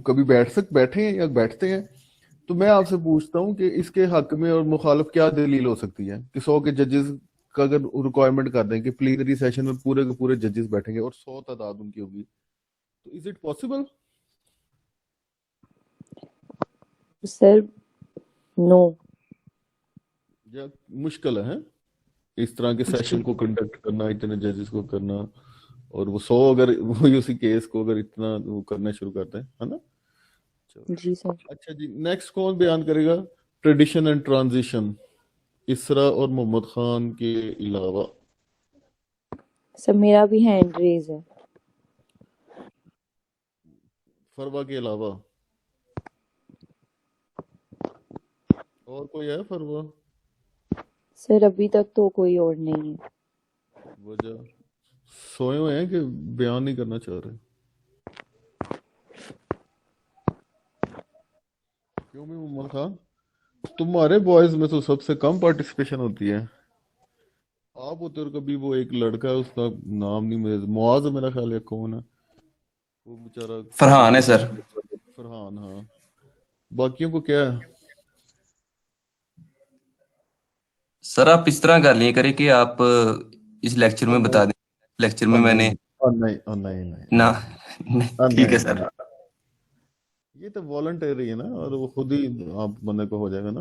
कभी बैठे हैं या बैठते हैं, तो मैं आपसे पूछता हूँ कि इसके हक में और मुखालिफ क्या दलील हो सकती है कि 100 के जजेस का अगर रिक्वायरमेंट कर दें कि प्लीनरी सेशन में पूरे के पूरे जजेस बैठेंगे और 100 तादाद उनकी होगी, तो is it possible? Sir no. या मुश्किल है? इस तरह के जी सेशन को कंडक्ट करना, इतने जजेस को करना, और वो 100 अगर वही उसी केस को अगर इतना वो करना शुरू करते हैं, है ना। चलो जी सर। अच्छा जी, नेक्स्ट कौन बयान करेगा? ट्रेडिशन एंड ट्रांजिशन, इसरा और मोहम्मद खान के अलावा। सर मेरा भी हैंड रेज है। फरवा के अलावा और कोई है? फरवा सर अभी तक तो कोई और नहीं है। वजह सोए हुए हैं कि बयान नहीं करना चाह रहे? क्यों भी मोहम्मद खान, तुम्हारे बॉयज में तो सबसे कम पार्टिसिपेशन होती है। आप होते हो कभी, वो एक लड़का है उसका नाम नहीं, मुझे मुआज मेरा ख्याल है, कौन है वो बेचारा, फरहान है सर। फरहान, हाँ। बाकियों को क्या है? सर आप इस तरह कर लिया करें कि आप इस लेक्चर में बता दें। लेक्चर में मैंने नहीं नहीं ना ठीक है सर। ये तो वॉलंटरी है ना, और वो खुद ही आप बंदे को हो जाएगा ना।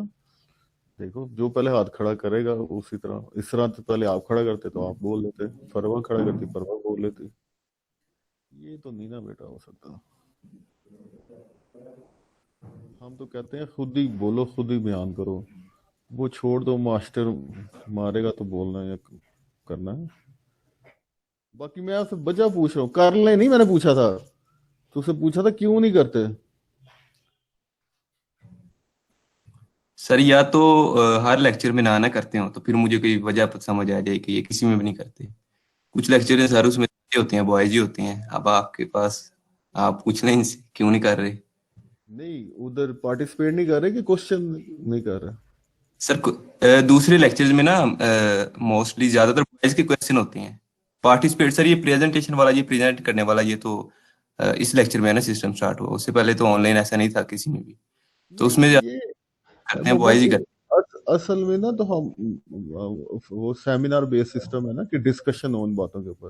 देखो, जो पहले हाथ खड़ा करेगा उसी तरह, इस तरह तो पहले आप खड़ा करते तो आप बोल लेते, फरवा खड़ा करती फरवा बोल लेती। ये तो नहीं ना बेटा हो सकता। हम तो कहते हैं खुद ही बोलो, खुद ही बयान करो। वो छोड़ दो, मास्टर मारेगा तो बोलना है या करना है। बाकी मैं आपसे वजह पूछ रहा हूँ, कर ले नहीं, मैंने पूछा था तुझसे, पूछा था क्यों नहीं करते। सर या तो हर लेक्चर में ना करते हो तो फिर मुझे कोई वजह समझ आ जाए कि ये किसी में भी नहीं करते। कुछ लेक्चर है सर उसमें होते हैं, बॉयज ही होते हैं। अब आपके पास, आप पूछ लें इनसे क्यों नहीं कर रहे। नहीं, उधर पार्टिसिपेट नहीं कर रहे कि क्वेश्चन नहीं कर रहे? सर दूसरे लेक्चर्स में ना मोस्टली ज्यादातर बॉयज के क्वेश्चन होते हैं। पार्टिसिपेट सर ये प्रेजेंटेशन वाला, ये प्रेजेंट करने वाला, ये तो इस लेक्चर में है ना सिस्टम स्टार्ट हुआ। उससे पहले तो ऑनलाइन ऐसा नहीं था किसी में भी, तो उसमें नहीं, ये करते हैं बॉयज ही करते असल में ना, तो हम वो सेमिनार बेस्ड सिस्टम है ना, कि डिस्कशन हो उन बातों के ऊपर।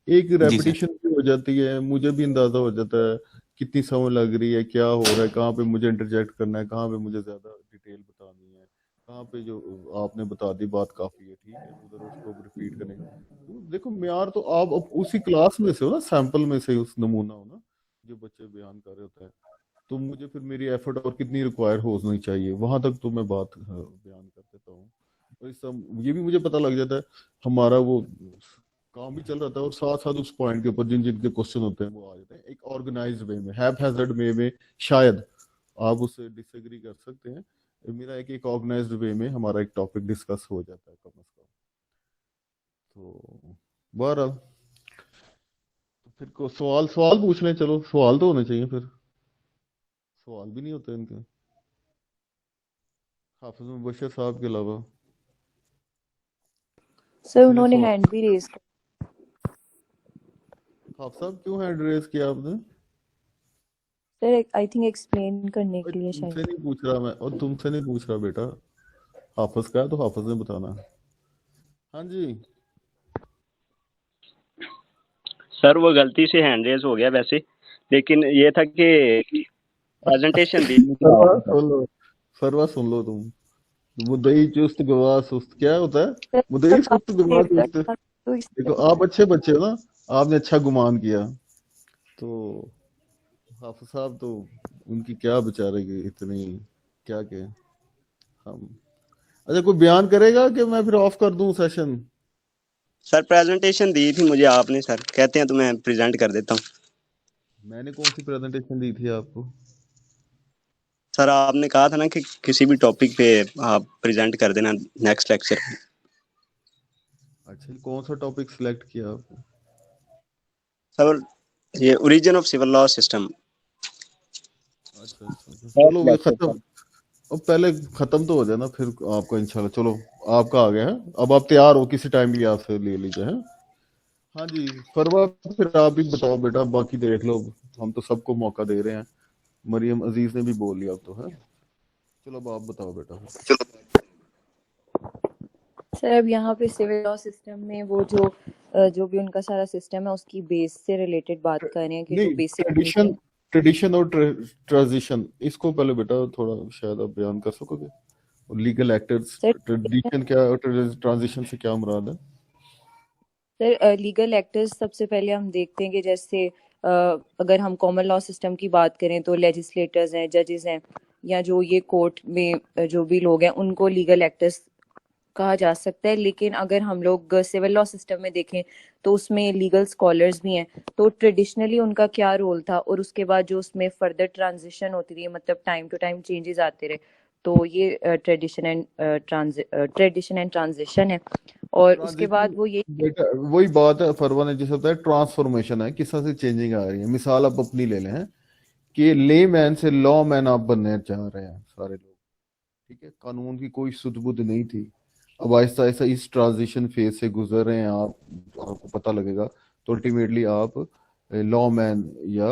एक हैं। जी सर। रेपिटेशन भी हो जाती है, मुझे भी अंदाजा हो जाता है कितनी समय लग रही है, क्या हो रहा है, कहाँ पे मुझे इंटरजेक्ट करना है, कहाँ पे मुझे ज्यादा डिटेल बतानी है, कहाँ पे जो आपने बता दी बात काफी है, ठीक है, उधर उसको रिपीट करें। तो देखो, म्यार तो आप अब उसी क्लास में से हो ना, सैंपल में से उस नमूना हो ना, जो बच्चे बयान कर रहे होते हैं। तो मुझे फिर मेरी एफर्ट और कितनी रिक्वायर होनी चाहिए, वहां तक तो मैं बात बयान कर देता हूँ। और इस सब ये भी मुझे पता लग जाता है, हमारा वो काम भी चल रहा था, और साथ साथ उस पॉइंट के ऊपर जिन जिनके क्वेश्चन होते हैं वो आ जाते हैं एक ऑर्गेनाइज्ड वे में, हैपहैज़र्ड वे में। शायद आप उससे डिसएग्री कर सकते हैं, मेरा एक ऑर्गेनाइज्ड वे में हमारा एक टॉपिक डिस्कस हो जाता है कम से कम। तो बहरहाल, तो फिर को सवाल सवाल पूछ लें, चलो सवाल तो होने चाहिए। फिर सवाल भी नहीं होते इनके, हाफिज मुबशर साहब के अलावा। सर मेरे उन्होंने सवाल, हैंड भी रेज कर। हाफिज साहब क्यों हैंड रेज किया आपने? सर आई थिंक एक्सप्लेन करने ओए, के लिए तुमसे शायद। नहीं पूछ रहा मैं, और तुमसे नहीं पूछ रहा बेटा। हाफिज का है तो हाफिज ने बताना है। हाँ जी। सर वो गलती से हैंड रेज हो गया वैसे, लेकिन ये था कि प्रेजेंटेशन दी थी फरवा आपने सर। सुन लो, फरवा सुन लो तुम। मुदई चुस्त गवाह सुस्त, क्या होता है? सर मुदई तो सुस्त गवाह काफी देर सुस्त। तक तो देखो, इसलिए आप अच्छे बच्चे हो ना, आपने अच्छा गुमान किया। तो हाफिज साहब तो, उनकी क्या बेचारे की इतनी, क्या के हम। अच्छा, कोई बयान करेगा कि मैं फिर ऑफ कर दूं सेशन? सर प्रेजेंटेशन दी थी मुझे आपने, सर कहते हैं तो मैं प्रेजेंट कर देता हूँ। मैंने कौन सी प्रेजेंटेशन दी थी आपको? सर आपने कहा था ना कि किसी भी टॉपिक पे आप प्रेजेंट कर देना नेक्स्ट लेक्चर में। अच्छा, कौन सा टॉपिक सिलेक्ट किया आपने? सर ये origin of civil law system. अच्छा, चलो फर्स्ट वो लेक्चर खत्म, सर। अब पहले खत्म तो हो जाए ना, फिर आपका इंशाल्लाह। चलो, आपका आ गया है, अब आप तैयार हो, किसी टाइम भी आपसे ले लीजिए, हैं। हाँ जी, फरवा, फिर आप भी बताओ बेटा, बाकी देख लो, हम तो सबको मौका दे रहे हैं। मरियम अजीज ने भी बोल लिया अब तो, है। चलो, अब आप बताओ बेटा। सर अब यहाँ पे सिविल लॉ सिस्टम में वो जो भी उनका सारा सिस्टम है उसकी बेस से रिलेटेड बात कर रहे हैं कि जो नहीं, बेसिक ट्रेडिशन और ट्रांजिशन, इसको पहले बेटा थोड़ा शायद आप बयान कर सकोगे। और लीगल एक्टर्स सर ट्रेडिशन क्या, ट्रांजिशन से क्या मुराद है? सर लीगल एक्टर्स सबसे पहले हम देखते हैं कि जैसे अगर हम कॉमन लॉ सिस्टम की बात करें तो लेजिस्लेटर्स हैं, जजेस हैं, या जो ये कोर्ट में जो भी लोग हैं उनको लीगल एक्टर्स कहा जा सकता है। लेकिन अगर हम लोग सिविल लॉ सिस्टम में देखें तो उसमें लीगल स्कॉलर्स भी हैं। तो ट्रेडिशनली उनका क्या रोल था और उसके बाद जो उसमें फर्दर ट्रांजिशन होती रही, मतलब टाइम टू टाइम चेंजेस आते रहे, तो ये ट्रेडिशन एंड ट्रांजिशन है। और उसके ट्रांजिशन बाद वो ये बेटा वही बात है, फरवा ने जैसे बताया ट्रांसफॉर्मेशन है, किस तरह से चेंजिंग आ रही है। मिसाल आप अपनी ले लें हैं कि ले मैन से लॉ मैन आप बनने चाह रहे हैं सारे लोग, ठीक है, कानून की कोई सुध-बुध नहीं थी। अब आहिस्ता आहिस्ता इस ट्रांजिशन फेज से गुजर रहे हैं आप, आपको पता लगेगा तो अल्टीमेटली आप लॉ मैन या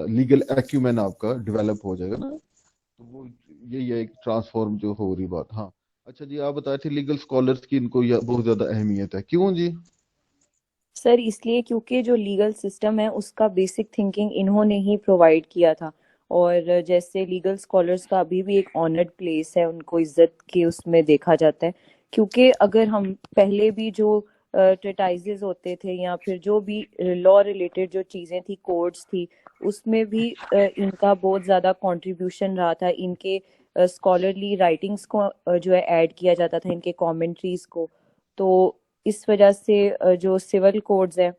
लीगल एक्यूमेन आपका डेवलप हो जाएगा ना। तो वो यही है एक ट्रांसफॉर्म जो हो रही बात। हाँ, अच्छा जी, आप बताए थे लीगल स्कॉलर्स की इनको बहुत ज्यादा अहमियत है, क्यों जी? सर इसलिए क्योंकि जो लीगल सिस्टम है उसका बेसिक थिंकिंग इन्होंने ही प्रोवाइड किया था। और जैसे लीगल स्कॉलर्स का अभी भी एक ऑनर्ड प्लेस है, उनको इज्जत के उसमें देखा जाता है। क्योंकि अगर हम पहले भी जो ट्रेटाइजेस होते थे या फिर जो भी लॉ रिलेटेड जो चीज़ें थी, कोड्स थी, उसमें भी इनका बहुत ज़्यादा कंट्रीब्यूशन रहा था। इनके स्कॉलरली राइटिंग्स को जो है ऐड किया जाता था, इनके कमेंट्रीज को। तो इस वजह से जो सिविल कोड्स हैं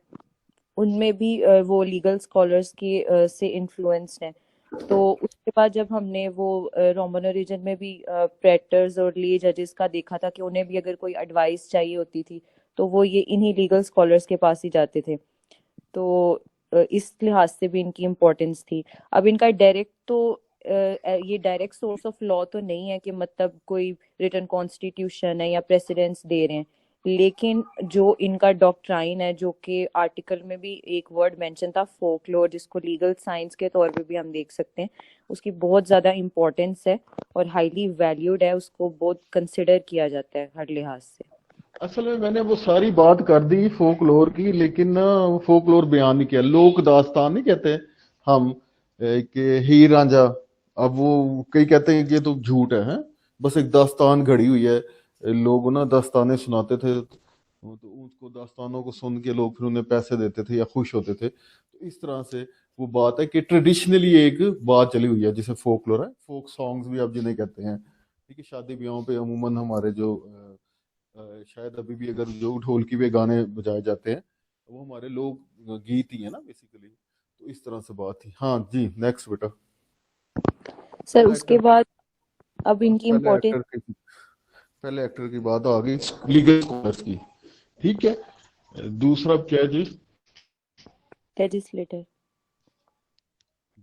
उनमें भी वो लीगल स्कॉलर्स के से इन्फ्लुएंस्ड हैं। तो उसके बाद जब हमने वो रोमन रीजन में भी प्रेटर्स और ले जजेस का देखा था कि उन्हें भी अगर कोई एडवाइस चाहिए होती थी तो वो ये इन्हीं लीगल स्कॉलर्स के पास ही जाते थे। तो इस लिहाज से भी इनकी इम्पोर्टेंस थी। अब इनका डायरेक्ट तो ये डायरेक्ट सोर्स ऑफ लॉ तो नहीं है कि मतलब कोई रिटन कॉन्स्टिट्यूशन है या प्रेसिडेंट्स दे रहे हैं। लेकिन जो इनका डॉक्ट्राइन है, जो कि आर्टिकल में भी एक वर्ड मेंशन था, फोकलोर, जिसको लीगल साइंस के तौर पे भी हम देख सकते हैं, उसकी बहुत ज़्यादा इम्पोर्टेंस है और हाईली वैल्यूड है, उसको बहुत कंसिडर किया जाता है हर लिहाज से। असल में मैंने वो सारी बात कर दी फोकलोर की, लेकिन ना वो फोकलोर बयान नहीं किया। लोक दास्तान नहीं कहते हम कि हीर रांझा, अब वो कई कहते हैं कि ये तो झूठ है, हैं? बस एक दास्तान घड़ी हुई है। लोग ना दास्तानें सुनाते थे, तो उसको दास्तानों को सुन के लोग फिर उन्हें पैसे देते थे या खुश होते थे। तो इस तरह से वो बात है कि ट्रेडिशनली एक बात चली हुई है जिसे फोकलोर है, फोक सॉन्ग्स भी आप जिन्हें कहते हैं, ठीक है। शादी ब्याहों पे अमूमन हमारे जो शायद अभी भी अगर जो ढोलकी पे गाने बजाए जाते हैं तो वो हमारे लोग गीत ही है ना बेसिकली। तो इस तरह से बात थी। हाँ जी, नेक्स्ट बेटा। सर पहले उसके एक्टर बाद अब इनकी पहले इम्पोर्टेंस एक्टर की पहले एक्टर की बात आ गई लीगल स्कॉलर्स की, ठीक है। दूसरा क्या है जी? लेजिस्लेटर।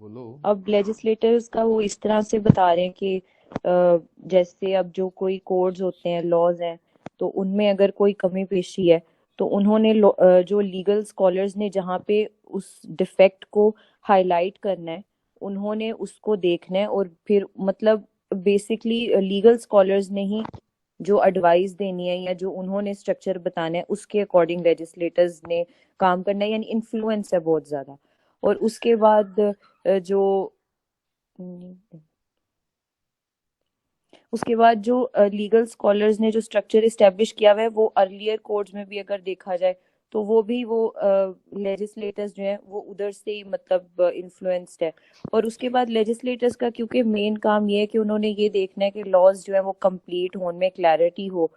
बोलो। अब लेजिस्लेटर्स का वो इस तरह से बता रहे हैं कि जैसे अब जो कोई कोड्स होते हैं, लॉज हैं, तो उनमें अगर कोई कमी पेशी है तो उन्होंने जो लीगल स्कॉलर्स ने जहाँ पे उस डिफेक्ट को हाईलाइट करना है, उन्होंने उसको देखना है और फिर मतलब बेसिकली लीगल स्कॉलर्स ने ही जो एडवाइस देनी है या जो उन्होंने स्ट्रक्चर बताना है उसके अकॉर्डिंग लेजिस्लेटर्स ने काम करना है, यानी इन्फ्लुएंस है बहुत ज्यादा। और उसके बाद जो लीगल स्कॉलर्स ने जो स्ट्रक्चर इस्टेब्लिश किया हुआ है वो अर्लियर कोड्स में भी अगर देखा जाए तो वो भी वो लेजिस्लेटर्स जो है वो उधर से ही मतलब इन्फ्लुएंस्ड है। और उसके बाद लेजिस्लेटर्स का क्योंकि मेन काम ये है कि उन्होंने ये देखना है कि लॉज जो है वो कंप्लीट हो, उनमें क्लैरिटी हो।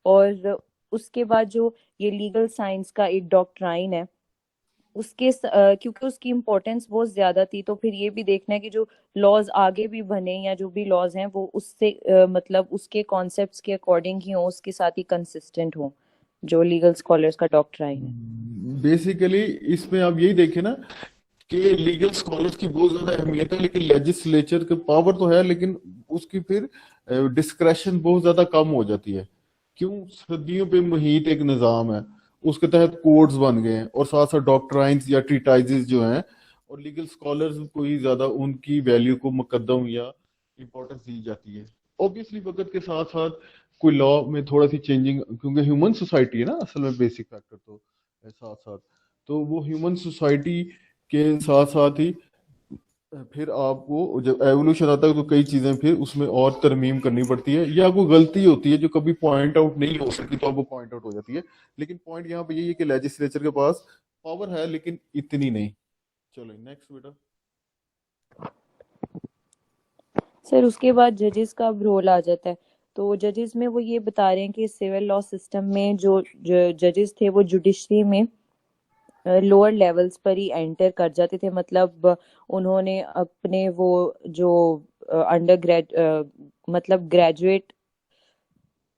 और उसके बाद जो ये लीगल साइंस का एक डॉक्ट्राइन है क्योंकि उसकी इम्पोर्टेंस बहुत ज्यादा थी, तो फिर ये भी देखना है कि जो लॉज आगे भी बने या जो भी लॉज हैं वो उससे मतलब उसके कॉन्सेप्ट्स के अकॉर्डिंग ही हो, उसके साथ ही कंसिस्टेंट हो, जो लीगल स्कॉलर्स का डॉक्ट्राइन है। बेसिकली इसमें आप यही देखें ना कि लीगल स्कॉलर्स की बहुत ज्यादा अहमियत है, लेकिन लेजिस्लेचर के पावर तो है, लेकिन उसकी फिर डिस्क्रेशन बहुत ज्यादा कम हो जाती है। क्यों? सदियों पे मुहित एक निज़ाम है, उसके तहत कोड्स बन गए हैं और साथ साथ डॉक्ट्राइंस या ट्रीटाइजेस जो हैं, और लीगल स्कॉलर्स को ही ज्यादा उनकी वैल्यू को मुकद्दम या इम्पोर्टेंस दी जाती है। ऑब्वियसली वक्त के साथ साथ कोई लॉ में थोड़ा सी चेंजिंग, क्योंकि ह्यूमन सोसाइटी है ना असल में बेसिक फैक्टर, तो साथ साथ तो वो ह्यूमन सोसाइटी के साथ साथ ही फिर आपको जब एवोल्यूशन आता है तो कई चीजें फिर उसमें और तरमीम करनी पड़ती है, या कोई गलती होती है जो कभी पॉइंट आउट नहीं हो सकती तो अब वो पॉइंट आउट हो जाती है। लेकिन पॉइंट यहाँ पे यही है कि लेजिस्लेचर के पास पावर है लेकिन इतनी नहीं। चलो नेक्स्ट बेटा। सर उसके बाद जजेस का अब रोल आ जाता है। तो जजेस में वो ये बता रहे हैं कि सिविल लॉ सिस्टम में जो जजेस थे वो जुडिशरी में लोअर लेवल्स पर ही एंटर कर जाते थे। मतलब उन्होंने अपने वो जो अंडर मतलब ग्रेजुएट,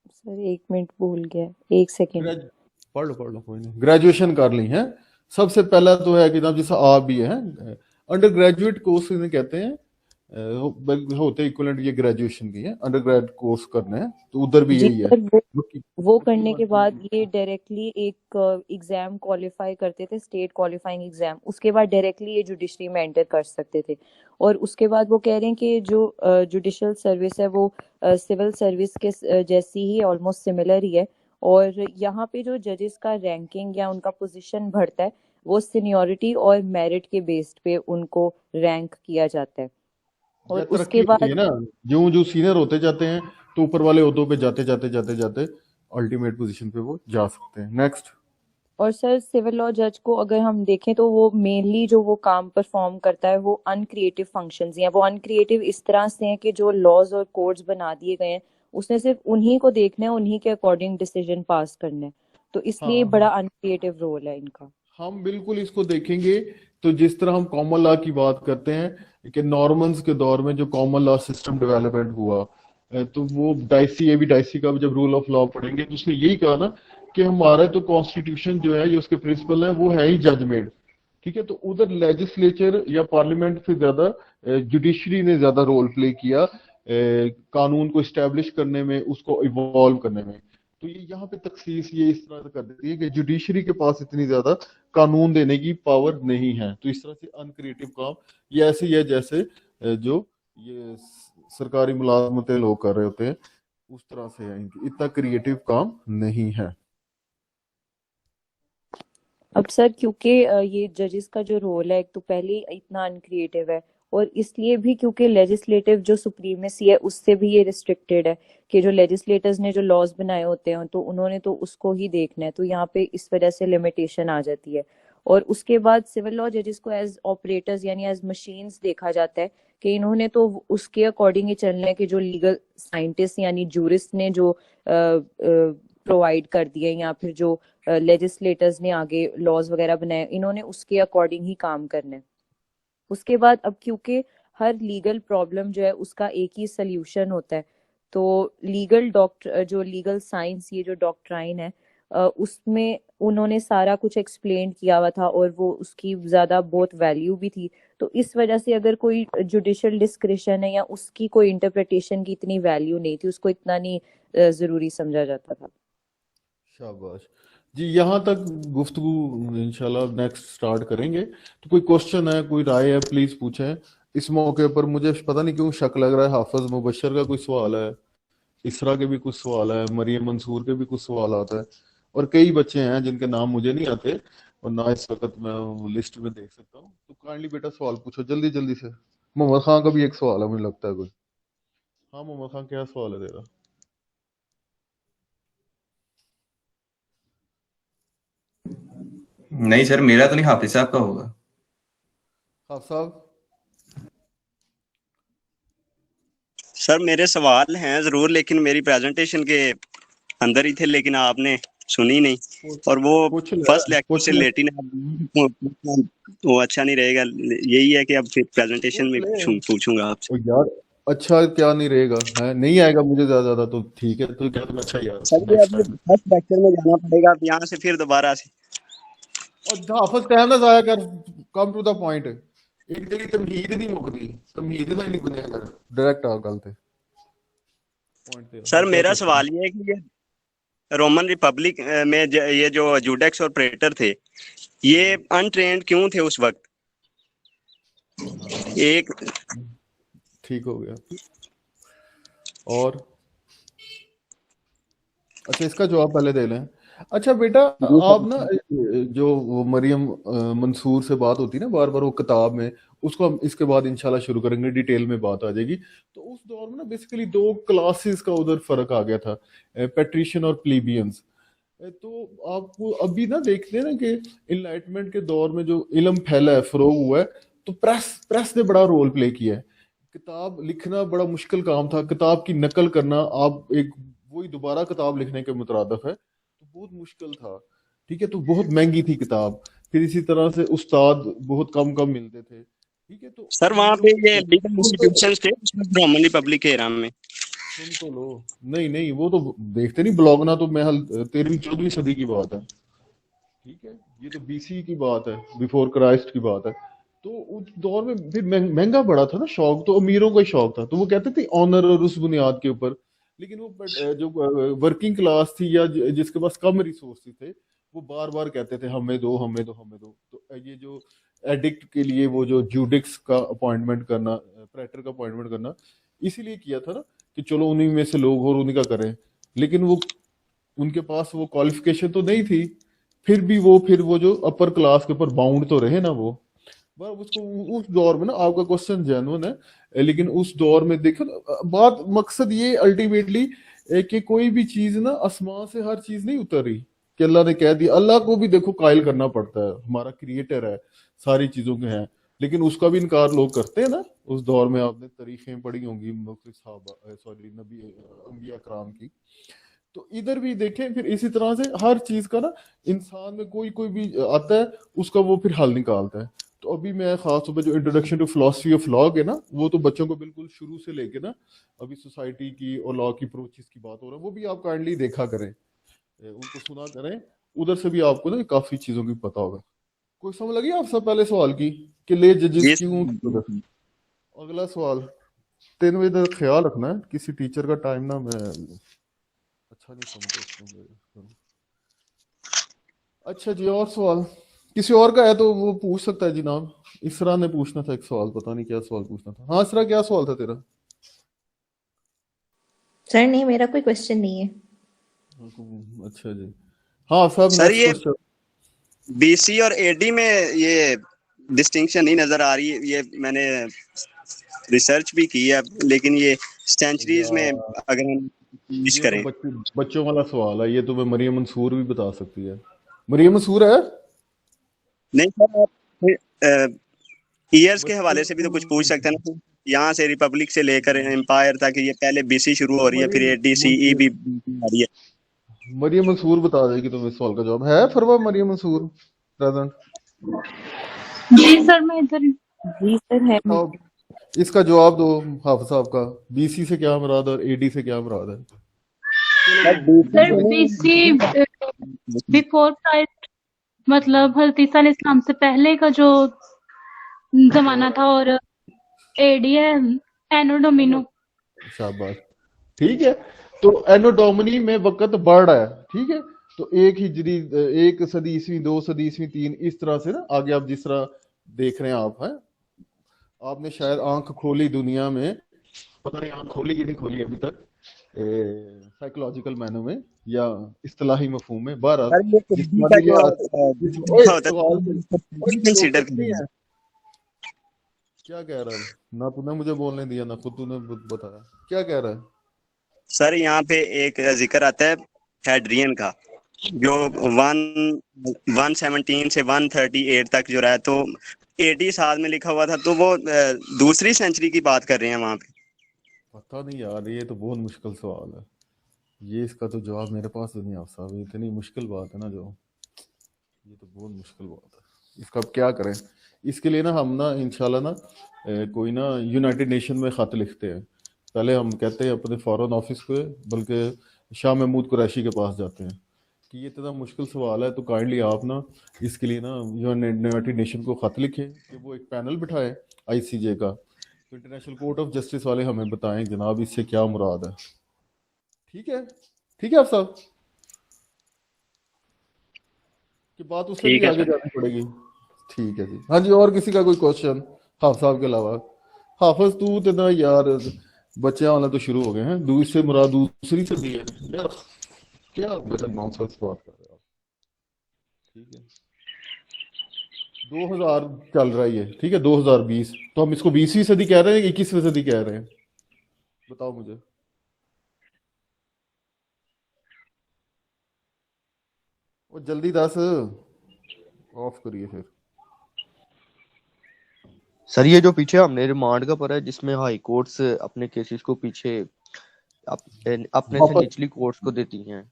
सर एक मिनट भूल गया, एक सेकेंड। पढ़ लो कोई नहीं, ग्रेजुएशन कर ली है। सबसे पहला तो है कि जब जैसा आप भी है, अंडर ग्रेजुएट कोर्स इन्हें कहते हैं, होते इक्वलेंट ये ग्रेजुएशन की है, अंडर ग्रेड कोर्स करने हैं तो उधर भी जी यही है। सर, वो मुक्की करने के मंत्री बाद ये डायरेक्टली एक एग्जाम क्वालिफाई करते थे, स्टेट क्वालिफाइंग एग्जाम। उसके बाद डायरेक्टली ये जुडिशरी में एंटर कर सकते थे। और उसके बाद वो कह रहे हैं कि जो जुडिशल सर्विस है वो सिविल सर्विस के जैसी ही ऑलमोस्ट सिमिलर ही है। और यहाँ पे जो जजेस का रैंकिंग या उनका पोजीशन बढ़ता है वो सीनियरिटी और मेरिट के बेस्ड पे उनको रैंक किया जाता है। और या तरक्की उसके होती है बाद ना, जो जो सीनियर होते जाते हैं तो ऊपर वाले ओहदों पे जाते जाते जाते जाते अल्टीमेट पोजीशन पे वो जा सकते हैं। नेक्स्ट। और सर सिविल लॉ जज को अगर हम देखें तो वो मेनली जो वो काम परफॉर्म करता है वो अनक्रिएटिव फंक्शंस हैं। वो अनक्रिएटिव इस तरह से हैं कि जो लॉज और कोड्स बना दिए गए हैं उसने सिर्फ उन्हीं को देखना है, उन्हीं के अकॉर्डिंग डिसीजन पास करना है। तो इसलिए हाँ बड़ा हाँ, अनक्रिएटिव रोल है इनका। हम बिल्कुल इसको देखेंगे। तो जिस तरह हम कॉमन लॉ की बात करते हैं कि नॉर्मन्स के दौर में जो कॉमन लॉ सिस्टम डेवलपमेंट हुआ, तो वो डाइसी, ये भी डाइसी का जब रूल ऑफ लॉ पढ़ेंगे तो उसने यही कहा ना कि हमारा तो कॉन्स्टिट्यूशन जो है, जो उसके प्रिंसिपल है वो है ही जजमेंट। ठीक है, तो उधर लेजिस्लेचर या पार्लियामेंट से ज्यादा जुडिशरी ने ज्यादा रोल प्ले किया कानून को इस्टेब्लिश करने में, उसको इवॉल्व करने में। तो ये यहाँ पे तखसीस ये इस तरह से कर देती है कि जुडिशरी के पास इतनी ज्यादा कानून देने की पावर नहीं है। तो इस तरह से अनक्रिएटिव काम ये ऐसे ही है जैसे जो ये सरकारी मुलाजमतें लोग कर रहे होते हैं उस तरह से है, इनकी इतना क्रिएटिव काम नहीं है। अब सर क्योंकि ये जजेस का जो रोल है एक तो पहले ही इतना अनक्रिएटिव है, और इसलिए भी क्योंकि लेजिस्लेटिव जो सुप्रीमेसी है उससे भी ये रिस्ट्रिक्टेड है कि जो लेजिस्लेटर्स ने जो लॉज बनाए होते हैं तो उन्होंने तो उसको ही देखना है। तो यहाँ पे इस वजह से लिमिटेशन आ जाती है। और उसके बाद सिविल लॉ जजेस को एज ऑपरेटर्स यानी एज मशीन्स देखा जाता है कि इन्होंने तो उसके अकॉर्डिंग ही चलना है कि जो लीगल साइंटिस्ट यानी जूरिस्ट ने जो प्रोवाइड कर दिए या फिर जो लेजिस्लेटर्स ने आगे लॉज वगैरह बनाए इन्होंने उसके अकॉर्डिंग ही काम करना है। उसके बाद अब क्योंकि हर लीगल प्रॉब्लम जो है उसका एक ही सोल्यूशन होता है, तो लीगल डॉक्टर जो लीगल साइंस ये जो डॉक्ट्राइन है उसमें उन्होंने सारा कुछ एक्सप्लेन किया हुआ था और वो उसकी ज्यादा बहुत वैल्यू भी थी। तो इस वजह से अगर कोई जुडिशियल डिस्क्रिशन है या उसकी कोई इंटरप्रिटेशन की इतनी वैल्यू नहीं थी, उसको इतना नहीं जरूरी समझा जाता था। शाबाश जी, यहाँ तक गुफ्तगू इंशाल्लाह नेक्स्ट स्टार्ट करेंगे। तो कोई क्वेश्चन है, कोई राय है, प्लीज पूछें। इस मौके पर मुझे पता नहीं क्यों शक लग रहा है हाफिज मुबशर का कोई सवाल है, इसरा के भी कुछ सवाल है, मरियम मंसूर के भी कुछ सवाल आता है, और कई बच्चे हैं जिनके नाम मुझे नहीं आते और ना इस वक्त मैं लिस्ट में देख सकता हूँ। तो काइंडली बेटा सवाल पूछो जल्दी जल्दी से। मोहम्मद खान का भी एक सवाल है मुझे लगता है कोई। हाँ मोहम्मद खान, क्या सवाल है तेरा? नहीं सर, मेरा तो नहीं, हाफिज साहब का होगा। हाँ साहब। सर मेरे सवाल हैं जरूर, लेकिन मेरी प्रेजेंटेशन के अंदर ही थे, लेकिन आपने सुनी नहीं। और वो पूछ ले फर्स्ट लेक्चर पूछ से ले लेटी ना, वो अच्छा नहीं रहेगा। यही है कि अब फिर प्रेजेंटेशन पूछ में ले। पूछूंगा आपसे। ओ यार, अच्छा क्या नहीं रहेगा है, नहीं आएगा मुझे ज्यादा ज्यादा तो ठीक है, तो क्या तुम्हें अच्छा यार सर ये नेक्स्ट अभी टाइम। फर्स्ट लेक्चर में जाना पड़ेगा, अब यहाँ से फिर दोबारा से। और हाफिज टाइम ना जाया कर, कम टू द पॉइंट। एक तेरी तमहीद नहीं मुकदी, तमहीद ना नहीं बनेगा, डायरेक्ट आ गल ते पॉइंट ते। सर हाँ क्या मेरा क्वेश्चन? सवाल ये है कि ये रोमन रिपब्लिक में ये जो जूडेक्स और प्रेटर थे, ये अनट्रेंड क्यों थे उस वक्त? हाँ एक ठीक हो गया। और अच्छा, इसका जवाब पहले दे लें। अच्छा बेटा, जी आप ना सर। जो वो मरियम मंसूर से बात होती है ना बार बार वो किताब में, उसको हम इसके बाद इंशाल्लाह शुरू करेंगे, डिटेल में बात आ जाएगी। तो उस दौर में ना बेसिकली दो क्लासेस का उधर फर्क आ गया था, पेट्रिशियन और प्लीबियंस। तो आपको अभी ना देखते हैं ना कि इनलाइटमेंट के दौर में जो इल्म फैला है, फरोग हुआ है, तो प्रेस प्रेस ने बड़ा रोल प्ले किया है। किताब लिखना बड़ा मुश्किल काम था, किताब की नकल करना, आप एक वही दोबारा किताब लिखने के मुतरादफ है, तो बहुत मुश्किल था। ठीक है, तो बहुत महंगी थी किताब। फिर इसी तरह से उस्ताद बहुत कम कम मिलते थे। ठीक है, तो सर वहाँ पे ये लीगल सुन तो इंस्टीट्यूशंस थे उसमें रोमन रिपब्लिक के एरा में। सुन तो लो। नहीं नहीं, वो तो देखते नहीं, ब्लॉगना तो महल 13वीं 14वीं सदी की बात है। ठीक है, ये तो बीसी की बात है, बिफोर क्राइस्ट की बात है। तो उस दौर में फिर महंगा बड़ा था ना, शौक तो अमीरों का ही शौक था, तो वो कहते थे ऑनर और उस बुनियाद के ऊपर। लेकिन वो जो वर्किंग क्लास थी या जिसके पास कम रिसोर्सेज थे, वो बार बार कहते थे हमें दो हमें दो हमें दो। तो ये जो एडिक्ट के लिए वो जो ज्यूडिक्स का अपॉइंटमेंट करना, प्रेटर का अपॉइंटमेंट करना, इसीलिए किया था ना कि चलो उन्हीं में से लोग और उन्हीं का करें। लेकिन वो उनके पास वो क्वालिफिकेशन तो नहीं थी। फिर वो जो अपर क्लास के ऊपर बाउंड तो रहे ना वो। पर उसको उस दौर में ना, आपका क्वेश्चन जेन्युइन है, लेकिन उस दौर में देखो ना, बात मकसद ये अल्टीमेटली कि कोई भी चीज ना आसमान से हर चीज नहीं उतरी कि अल्लाह ने कह दिया। अल्लाह को भी देखो कायल करना पड़ता है, हमारा क्रिएटर है, सारी चीजों के हैं, लेकिन उसका भी इनकार लोग करते हैं ना। उस दौर में आपने तारीखें पढ़ी होंगी मुख्तलिफ सहाबा, सॉरी नबी, अंबिया कराम की। तो इधर भी देखें, फिर इसी तरह से हर चीज का ना इंसान में कोई कोई भी आता है, उसका वो फिर हल निकालता है। तो अभी मैं खास तौर पर जो introduction to philosophy of law है ना, वो तो बच्चों को बिल्कुल शुरू से लेके ना अभी सोसाइटी की और लॉ की अप्रोचेस की बात हो रहा है, वो भी आप काइंडली देखा करें, उनको सुना करें। उधर से भी आपको ना काफी चीजों की पता होगा। कोई समझ लगी आप सब पहले सवाल की कि ले जजेस जी क्यों? सर। अगला सवाल, 3 बजे तक ख्याल रखना है, किसी टीचर का टाइम ना मैं अच्छा नहीं समझता उसको। अच्छा जी, और सवाल किसी और का है तो वो पूछ सकता है जनाब। इसरा ने पूछना था एक सवाल, पता नहीं क्या सवाल पूछना था। हाँ इसरा, क्या सवाल था तेरा? सर नहीं, मेरा कोई क्वेश्चन नहीं है। अच्छा जी, हाँ सब सर नेक्स्ट ये क्वेश्चन। बीसी और एडी में ये डिस्टिंक्शन नहीं नजर आ रही है। ये मैंने रिसर्च भी की है, लेकिन ये सेंचुरीज में यार अगर हम विश ये तो करें। बच्चों वाला सवाल है, ये तो मैं मरियम मंसूर भी बता सकती है। मरियम मंसूर है नहीं सर, आप ईयर्स के हवाले से भी तो कुछ पूछ सकते हैं बच्चों। ना। यहाँ से रिपब्लिक से लेकर एम्पायर तक, ये पहले बीसी शुरू हो रही है, फिर मरियम एडी सीई मंसूर भी आ रही है। मरियम मंसूर बता देगी तुम्हें इस सवाल का जवाब। है फरवा मरियम मंसूर प्रेजेंट? जी सर, मैं इधर हूँ। जी सर है। बताओ, इसका जवाब दो हाफिज साहब का। बीसी से क्या मुराद है और एडी से क्या मुराद है? सर चलो बीसी सर से बीसी नहीं, बिफोर क्राइस्ट, मतलब हज़रत ईसा अलैहिस्सलाम से पहले का जो जमाना था, और एडी है एनो डोमिनो। शाबाश, ठीक है। तो एनो डोमिनी में वक्त बढ़ रहा है, ठीक है। तो एक हिजरी, 1 सदी ईस्वी, 2 सदी ईस्वी, 3, इस तरह से ना आगे आप जिस तरह देख रहे हैं आप हैं, आपने शायद आंख खोली दुनिया में, पता नहीं आंख खोली कि नहीं खोली अभी तक, साइकोलॉजिकल मैनर में या इस्तिलाही मफहूम में। बहरहाल सर ये जिस कुर्सी का मर्जी जो ओए होता सवाल है टोपिक कंसीडर नहीं करेंगे। है। क्या कह रहा है? ना तूने मुझे बोलने दिया ना खुद तूने बताया, क्या कह रहा है? सर यहाँ पे एक जिक्र आता है हेड्रियन का, जो 117 से 138 तक जो रहा है, तो एडी साल में लिखा हुआ था, तो वो दूसरी सेंचुरी की बात कर रहे हैं वहां पे। पता नहीं यार, ये तो बहुत मुश्किल सवाल है। ये इसका तो जवाब मेरे पास तो नहीं आ सकता। इतनी मुश्किल बात है ना जो, ये तो बहुत मुश्किल बात है। इसका अब क्या करें? इसके लिए ना हम ना इंशाल्लाह ना कोई ना यूनाइटेड नेशन में ख़त लिखते हैं। पहले हम कहते हैं अपने फॉरेन ऑफिस पे, बल्कि शाह महमूद कुरैशी के पास जाते हैं कि ये इतना मुश्किल सवाल है, तो काइंडली आप ना इसके लिए ना यूनाइटेड नेशन को ख़त लिखें कि वो एक पैनल बिठाए आईसीजे का, तो इंटरनेशनल कोर्ट ऑफ जस्टिस वाले हमें बताएं जनाब इससे क्या मुराद है। ठीक है, ठीक है आप साहब, कि बात उससे ठीक भी है आगे सर। जानी पड़ेगी। ठीक है जी, हाँ जी, और किसी का कोई क्वेश्चन हाफ साहब के अलावा? हाफिज तू तो ना यार, बच्चे वाला तो शुरू हो गए हैं, दूसरे मुराद दूसरी से भी है यार, क्या बेटा नॉनसेंस बात कर रहे हो आप? ठीक है, 2000 चल रहा है ये, ठीक है, 2020, तो हम इसको 20वीं सदी कह रहे हैं, 21वीं सदी कह रहे हैं, बताओ मुझे। वो जल्दी दस, ऑफ करिए फिर। सर ये जो पीछे हमने रिमांड का पढ़ा है जिसमें हाई कोर्ट्स अपने केसेस को पीछे अपने से वापस निचली कोर्ट्स को देती हैं,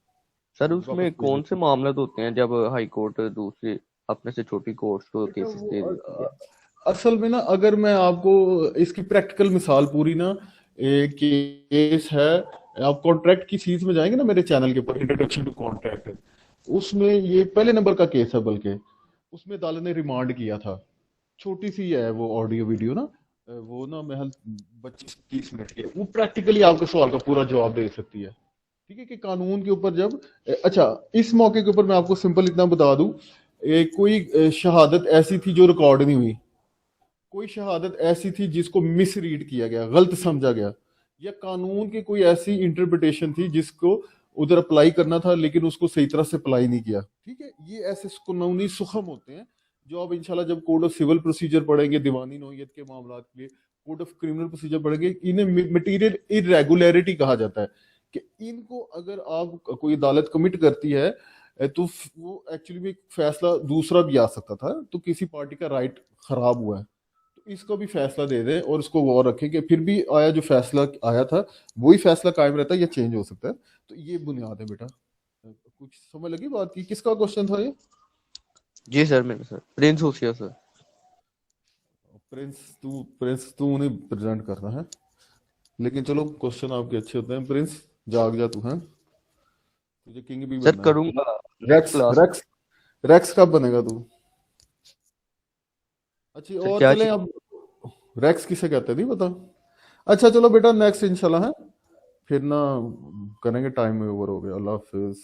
सर उसमें वापस भेज कौन देते से मामले होते हैं जब हाई कोर्ट दूसरे अपने से छोटी कोर्ट्स को बेटा। केसेस वो दे देती है? असल में ना, अगर मैं आपको इसकी प्रैक्टिकल मिसाल पूरी ना, एक केस है, आप कॉन्ट्रैक्ट की चीज में जाएंगे ना मेरे चैनल के ऊपर, इंट्रोडक्शन टू कॉन्ट्रैक्ट, उसमें ये पहले नंबर का केस है, बल्कि उसमें अदालत ने रिमांड किया था। छोटी सी है वो ऑडियो वीडियो ना, वो ना महल 25-30 मिनट की है। वो प्रैक्टिकली आपके सवाल का पूरा जवाब दे सकती है, ठीक है, कि कानून के ऊपर जब अच्छा, इस मौके के ऊपर मैं आपको सिंपल इतना बता दूं, कोई शहादत ऐसी थी जो रिकॉर्ड नहीं हुई, कोई शहादत ऐसी थी जिसको मिस रीड किया गया, गलत समझा गया, या कानून की कोई ऐसी इंटरप्रिटेशन थी जिसको उधर अप्लाई करना था लेकिन उसको सही तरह से अप्लाई नहीं किया, ठीक है। ये ऐसे कानूनी सुखम होते हैं जो आप इंशाल्लाह जब कोड ऑफ सिविल प्रोसीजर पढ़ेंगे, दीवानी नौयत के मामलात के लिए कोड ऑफ क्रिमिनल प्रोसीजर पढ़ेंगे, इन्हें मटेरियल इरेगुलरिटी कहा जाता है, कि इनको अगर आप कोई अदालत कमिट करती है तो वो एक्चुअली में एक फैसला दूसरा भी आ सकता था, तो किसी पार्टी का राइट खराब हुआ है, तो इसको भी फैसला दे दें और इसको गौर रखें कि फिर भी आया जो फैसला आया था वही फैसला कायम रहता है या चेंज हो सकता है। तो ये बुनियाद है बेटा। कुछ समझ लगी बात की? किसका क्वेश्चन था ये? जी सर, मेरे सर प्रिंस होशिया सर। प्रिंस तू उन्हें प्रेजेंट करना है, लेकिन चलो क्वेश्चन आपके अच्छे होते हैं। प्रिंस जाग जा तू, है तुझे किंग भी सर बनना है। करूंगा रेक्स क्लास। रेक्स रेक्स कब बनेगा तू? अच्छी, सर और क्या चलें चीज? अब, रेक्स किसे कहते हैं नहीं पता। अच्छा चलो बेटा, नेक्स्ट इंशाल्लाह है, फिर ना करेंगे, टाइम ओवर हो गया। अल्लाह हाफिज।